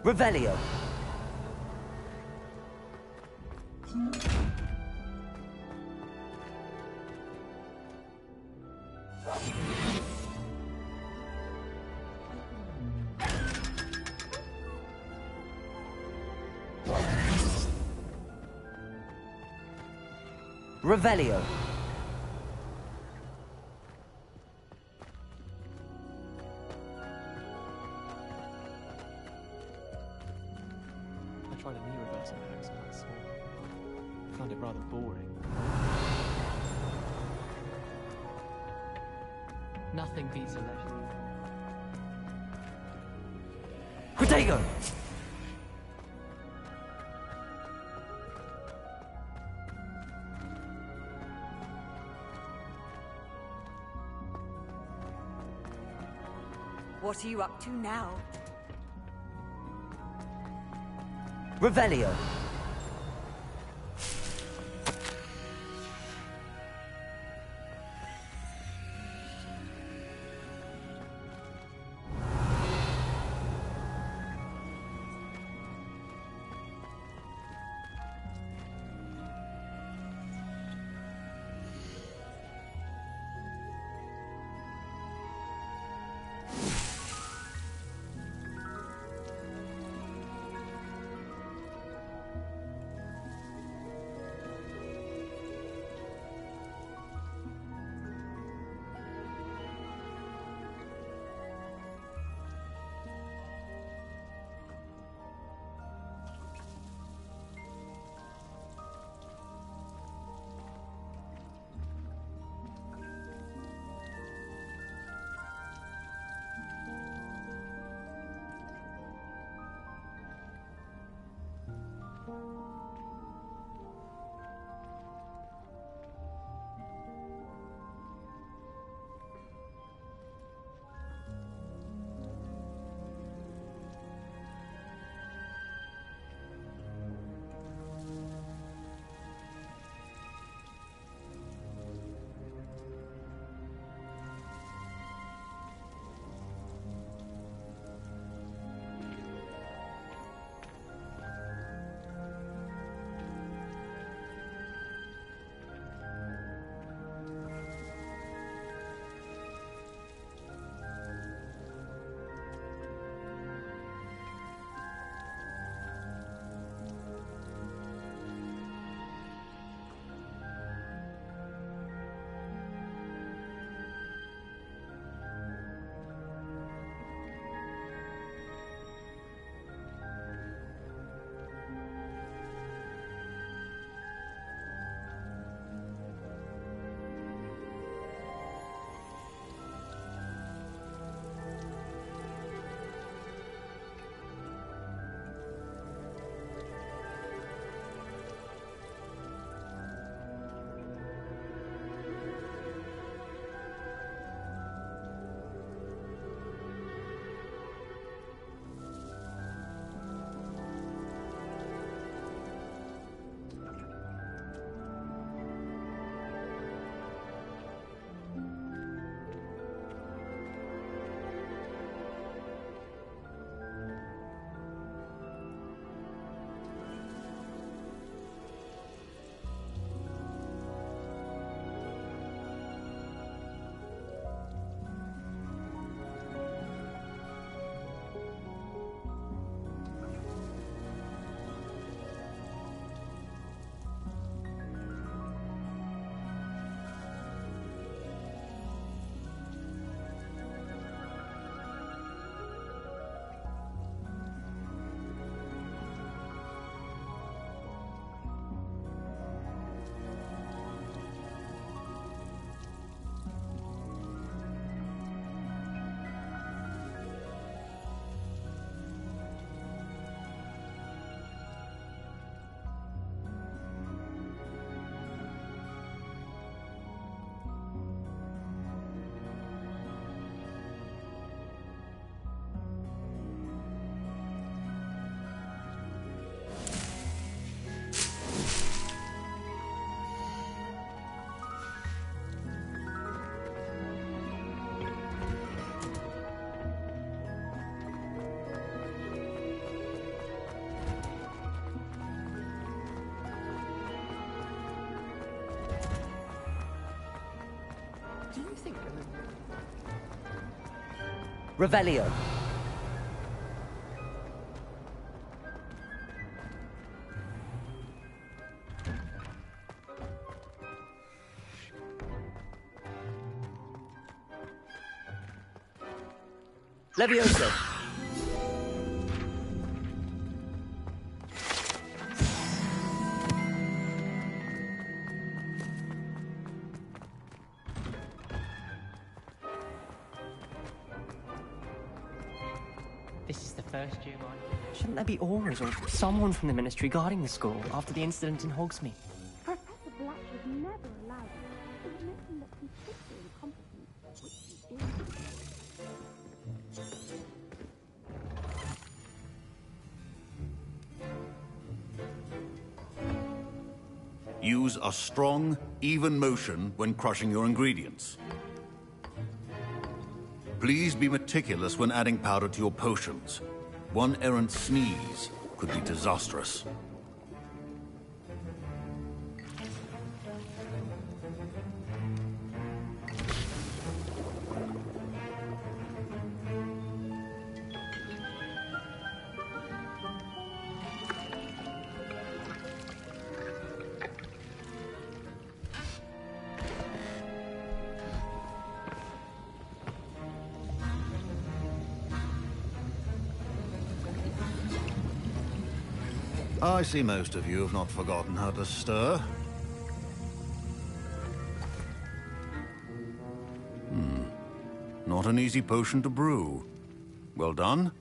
Revelio. Revelio. I tried a knee reversal axe on that sword. I found it rather boring. Nothing beats a legend. Protego! What are you up to now? Revelio. Revelio. Levioso. This is the first year on. Shouldn't there be auras or someone from the ministry guarding the school after the incident in Hogsmeade? Professor Black would never allow it. It would make him look completely incompetent, which he is. Use a strong, even motion when crushing your ingredients. Please be meticulous when adding powder to your potions. One errant sneeze could be disastrous. I see most of you have not forgotten how to stir. Not an easy potion to brew. Well done.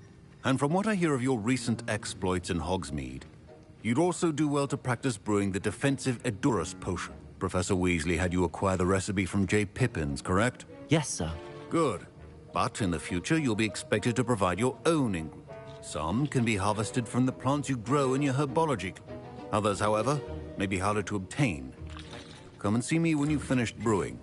And from what I hear of your recent exploits in Hogsmeade, you'd also do well to practice brewing the defensive Edurus potion. Professor Weasley had you acquire the recipe from J. Pippins, correct? Yes, sir. Good. But in the future, you'll be expected to provide your own ingredients. Some can be harvested from the plants you grow in your herbology. Others, however, may be harder to obtain. Come and see me when you've finished brewing.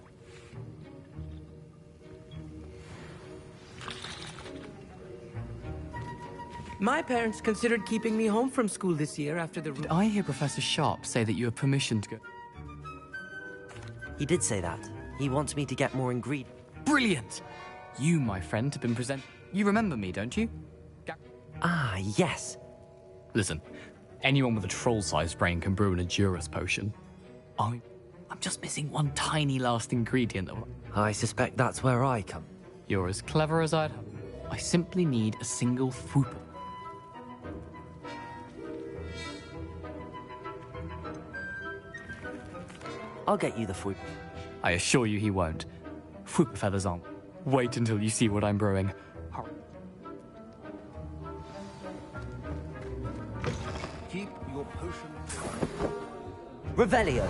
My parents considered keeping me home from school this year after the... Did I hear Professor Sharp say that you have permission to go? He did say that. He wants me to get more ingredients. Brilliant! You, my friend, have been present... You remember me, don't you? Ah, yes. Listen, anyone with a troll-sized brain can brew an Edurus potion. I'm just missing one tiny last ingredient. I suspect that's where I come. You're as clever as I'd hope. I simply need a single fwooper. I'll get you the fwooper. I assure you he won't. Fwooper feathers aren't. Wait until you see what I'm brewing. Hurry. Keep your potion. Revelio.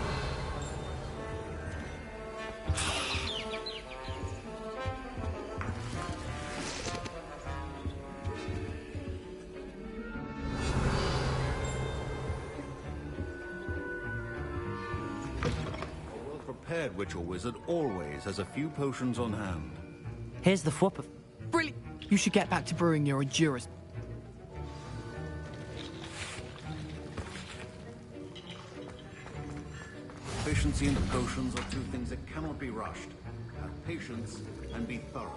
A well-prepared witch or wizard always has a few potions on hand. Here's the fwooper. Brilliant! You should get back to brewing your Edurus. Efficiency and potions are two things that cannot be rushed. Have patience and be thorough.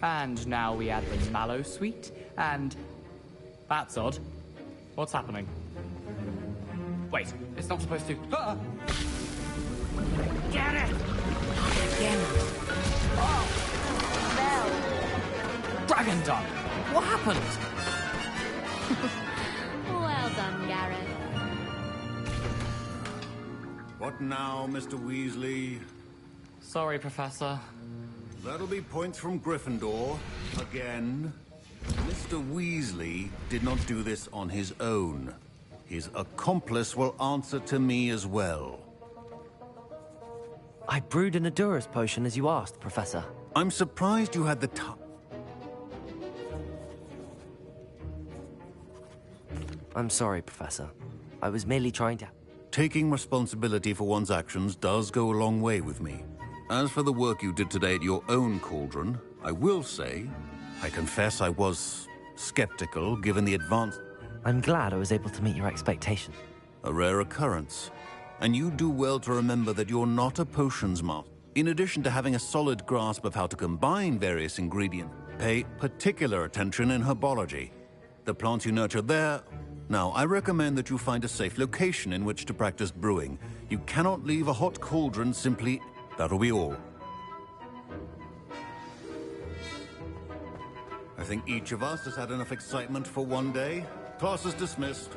And now we add the mallow sweet, and... That's odd. What's happening? Wait, it's not supposed to... Ah! Get it! Again. Oh, Mel. Dragon Dung! What happened? Well done, Gareth. What now, Mr. Weasley? Sorry, Professor. That'll be points from Gryffindor. Again. Mr. Weasley did not do this on his own. his accomplice will answer to me as well. I brewed an Adurus potion as you asked, Professor. I'm surprised you had the time. I'm sorry, Professor. I was merely trying to... Taking responsibility for one's actions does go a long way with me. As for the work you did today at your own cauldron, I will say, I confess I was skeptical given the advanced... I'm glad I was able to meet your expectations. A rare occurrence. And you do well to remember that you're not a potions master. In addition to having a solid grasp of how to combine various ingredients, pay particular attention in herbology. The plants you nurture there... Now, I recommend that you find a safe location in which to practice brewing. You cannot leave a hot cauldron simply... That'll be all. I think each of us has had enough excitement for one day. Class is dismissed.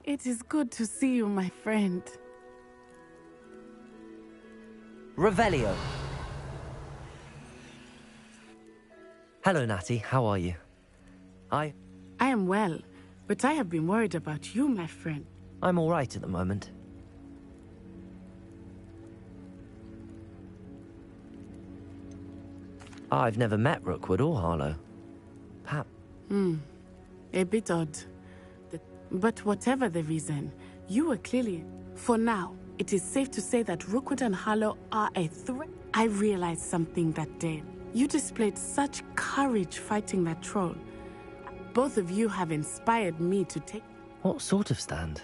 It is good to see you, my friend. Revelio. Hello, Natty. How are you? I am well, but I have been worried about you, my friend. I'm all right at the moment. I've never met Rookwood or Harlow. Perhaps... A bit odd. But whatever the reason, you were clearly... For now, it is safe to say that Rookwood and Harlow are a threat. I realized something that day. You displayed such courage fighting that troll. Both of you have inspired me to take... What sort of stand?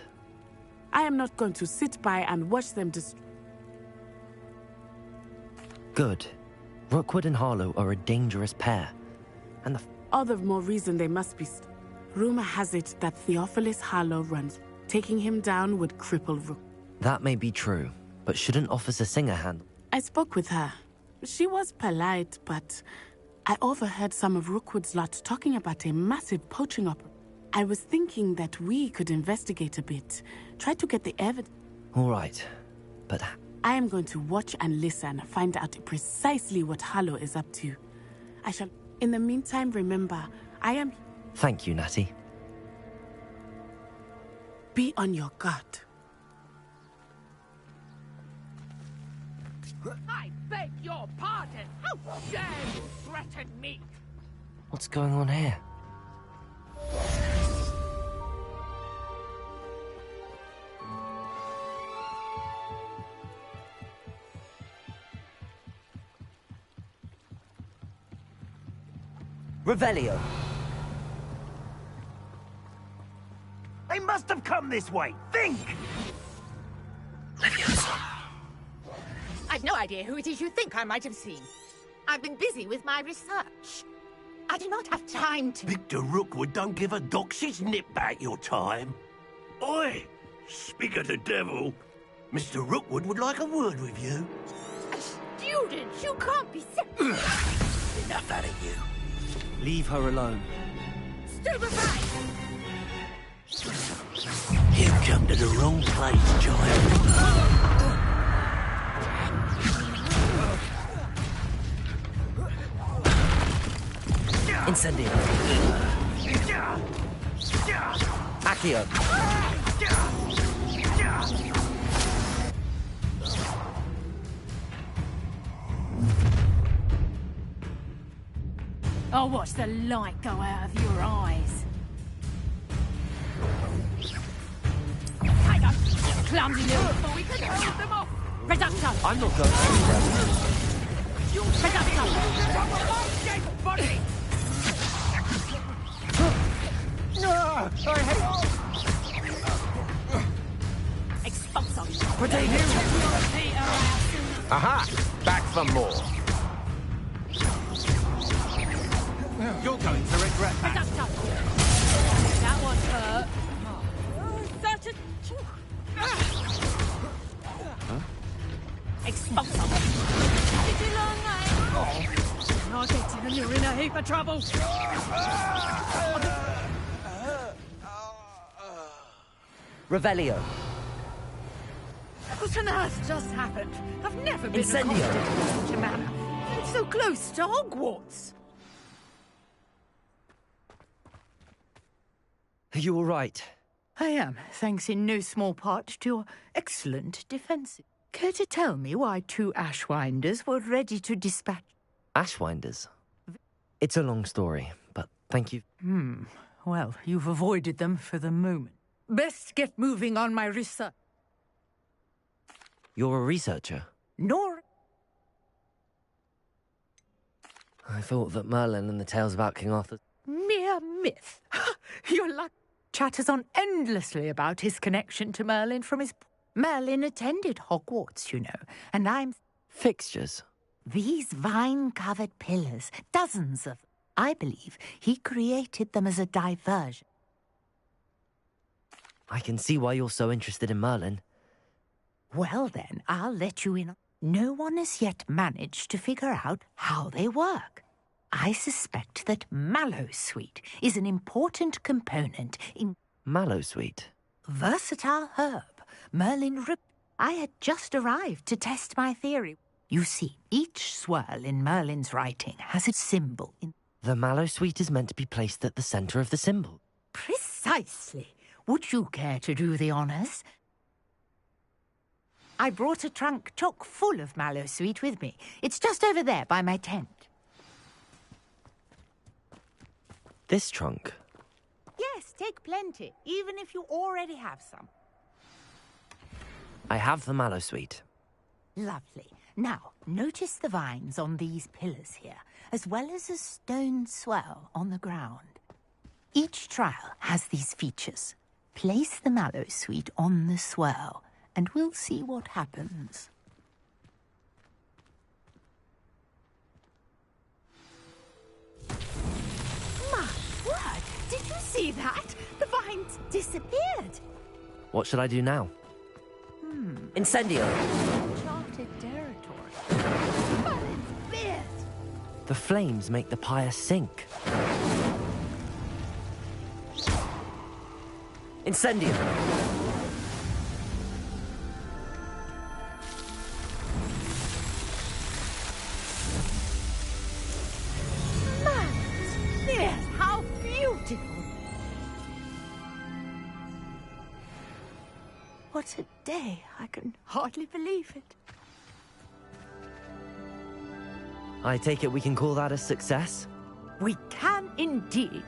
I am not going to sit by and watch them Good. Rookwood and Harlow are a dangerous pair. And the... All the more reason they must be... Rumor has it that Theophilus Harlow runs. Taking him down would cripple Rook. That may be true, but shouldn't Officer Singer handle... I spoke with her. She was polite, but I overheard some of Rookwood's lot talking about a massive poaching operation. I was thinking that we could investigate a bit. Try to get the evidence. All right, but... I am going to watch and listen, find out precisely what Harlow is up to. I shall... In the meantime, remember, I am... Thank you, Natty. Be on your guard. I beg your pardon! How dare you threaten me? What's going on here? Revelio. They must have come this way. Think! I've no idea who it is you think I might have seen. I've been busy with my research. I do not have time to... Victor Rookwood don't give a doxy's nip back your time. Oi! Speak of the devil. Mr. Rookwood would like a word with you. A student? You can't be... Enough out of you. Leave her alone. Stupefy! You've come to the wrong place, child. Incendio. Accio. I'll watch the light go out of your eyes. I got clumsy little fool. We could hold them off. Reduction. I'm not going anywhere. Reduction. Buddy! Expulso. Aha! Back for more. You're going to regret that. That one hurt. Such a... Expulsive. Did you learn that? Not getting and you're in a heap of trouble. Revelio. What on earth just happened? I've never been Incendio. accosted in such a manner. It's so close to Hogwarts. Are you all right? I am, thanks in no small part to your excellent defences. Care to tell me why 2 Ashwinders were ready to dispatch? Ashwinders? It's a long story, but thank you. Well, you've avoided them for the moment. Best get moving on my research. You're a researcher? Nor... I thought that Merlin and the tales about King Arthur... Mere myth. Your luck chatters on endlessly about his connection to Merlin from his... Merlin attended Hogwarts, you know, and I'm... Fixtures? These vine-covered pillars, dozens of them. I believe he created them as a diversion. I can see why you're so interested in Merlin. Well then, I'll let you in. No one has yet managed to figure out how they work. I suspect that mallowsweet is an important component in... Mallowsweet? Versatile herb. Merlin rip... I had just arrived to test my theory. You see, each swirl in Merlin's writing has a symbol in... The mallowsweet is meant to be placed at the centre of the symbol. Precisely. Would you care to do the honours? I brought a trunk chock full of mallowsweet with me. It's just over there by my tent. This trunk? Yes, take plenty, even if you already have some. I have the mallowsweet. Lovely. Now, notice the vines on these pillars here, as well as a stone swirl on the ground. Each trial has these features. Place the mallowsweet on the swirl, and we'll see what happens. My word! Did you see that? The vines disappeared. What should I do now? Incendio! Uncharted territory. But it's fierce. The flames make the pyre sink. Incendio! Yes, how beautiful! What a day! I can hardly believe it. I take it we can call that a success? We can indeed.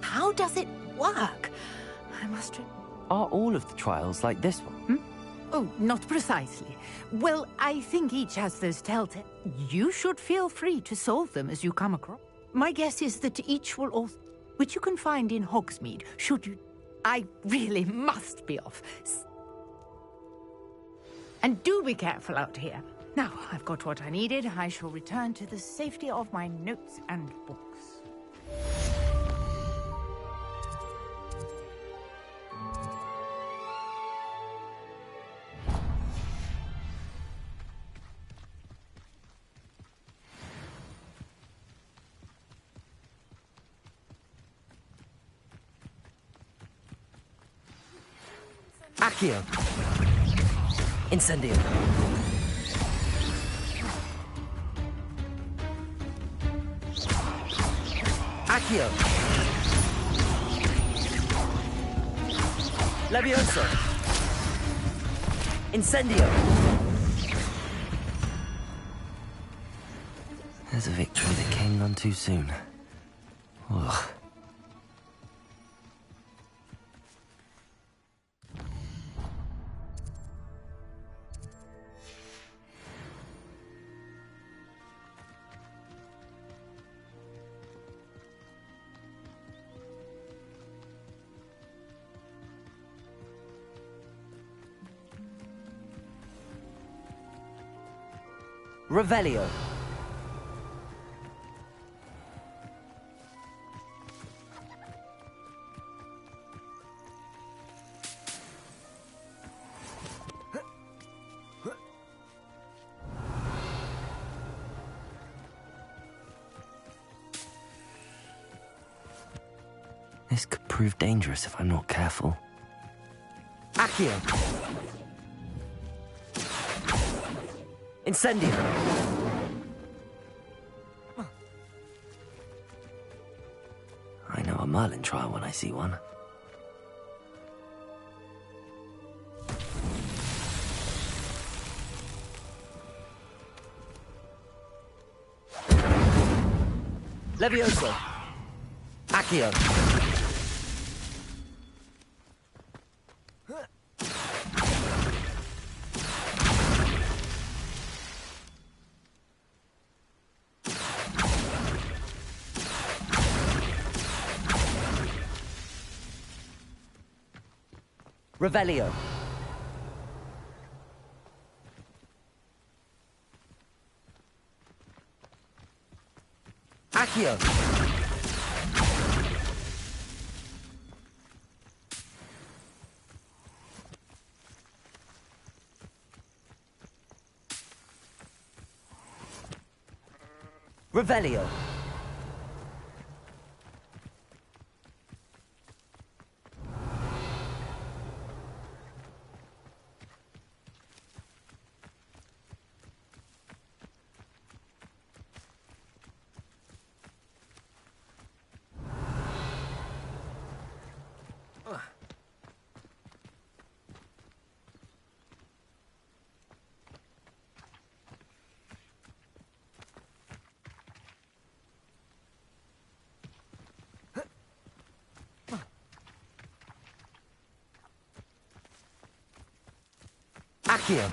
How does it work? I must... Are all of the trials like this one? Oh, not precisely. Well, I think each has those telltale... You should feel free to solve them as you come across. My guess is that each will also... Which you can find in Hogsmeade, should you... I really must be off. And do be careful out here. Now, I've got what I needed. I shall return to the safety of my notes and books. Accio! Incendio! Accio! Levioso! Incendio! There's a victory that came none too soon. Ugh. Revelio. This could prove dangerous if I'm not careful. Accio! Incendio! I know a Merlin trial when I see one. Levioso! Accio! Revelio. Accio. Revelio. Accio.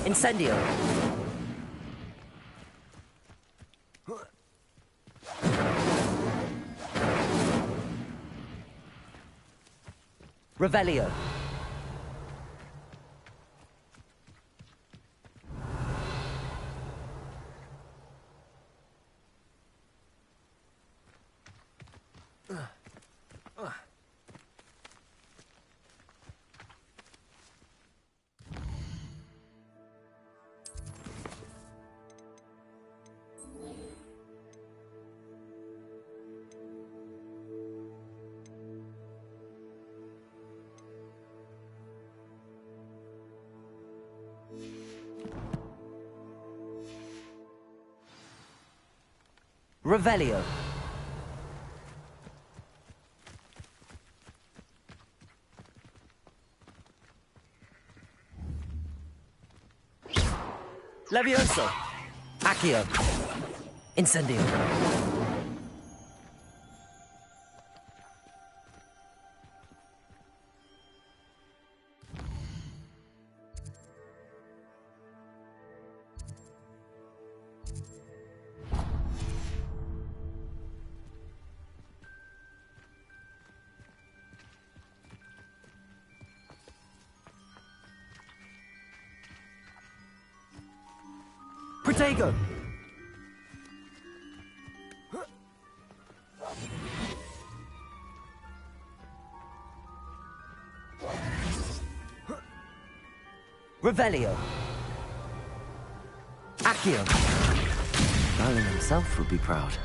Incendio. Revelio. Revelio. Levioso. Accio. Incendio. Protego! Revelio. Accio. Merlin himself would be proud.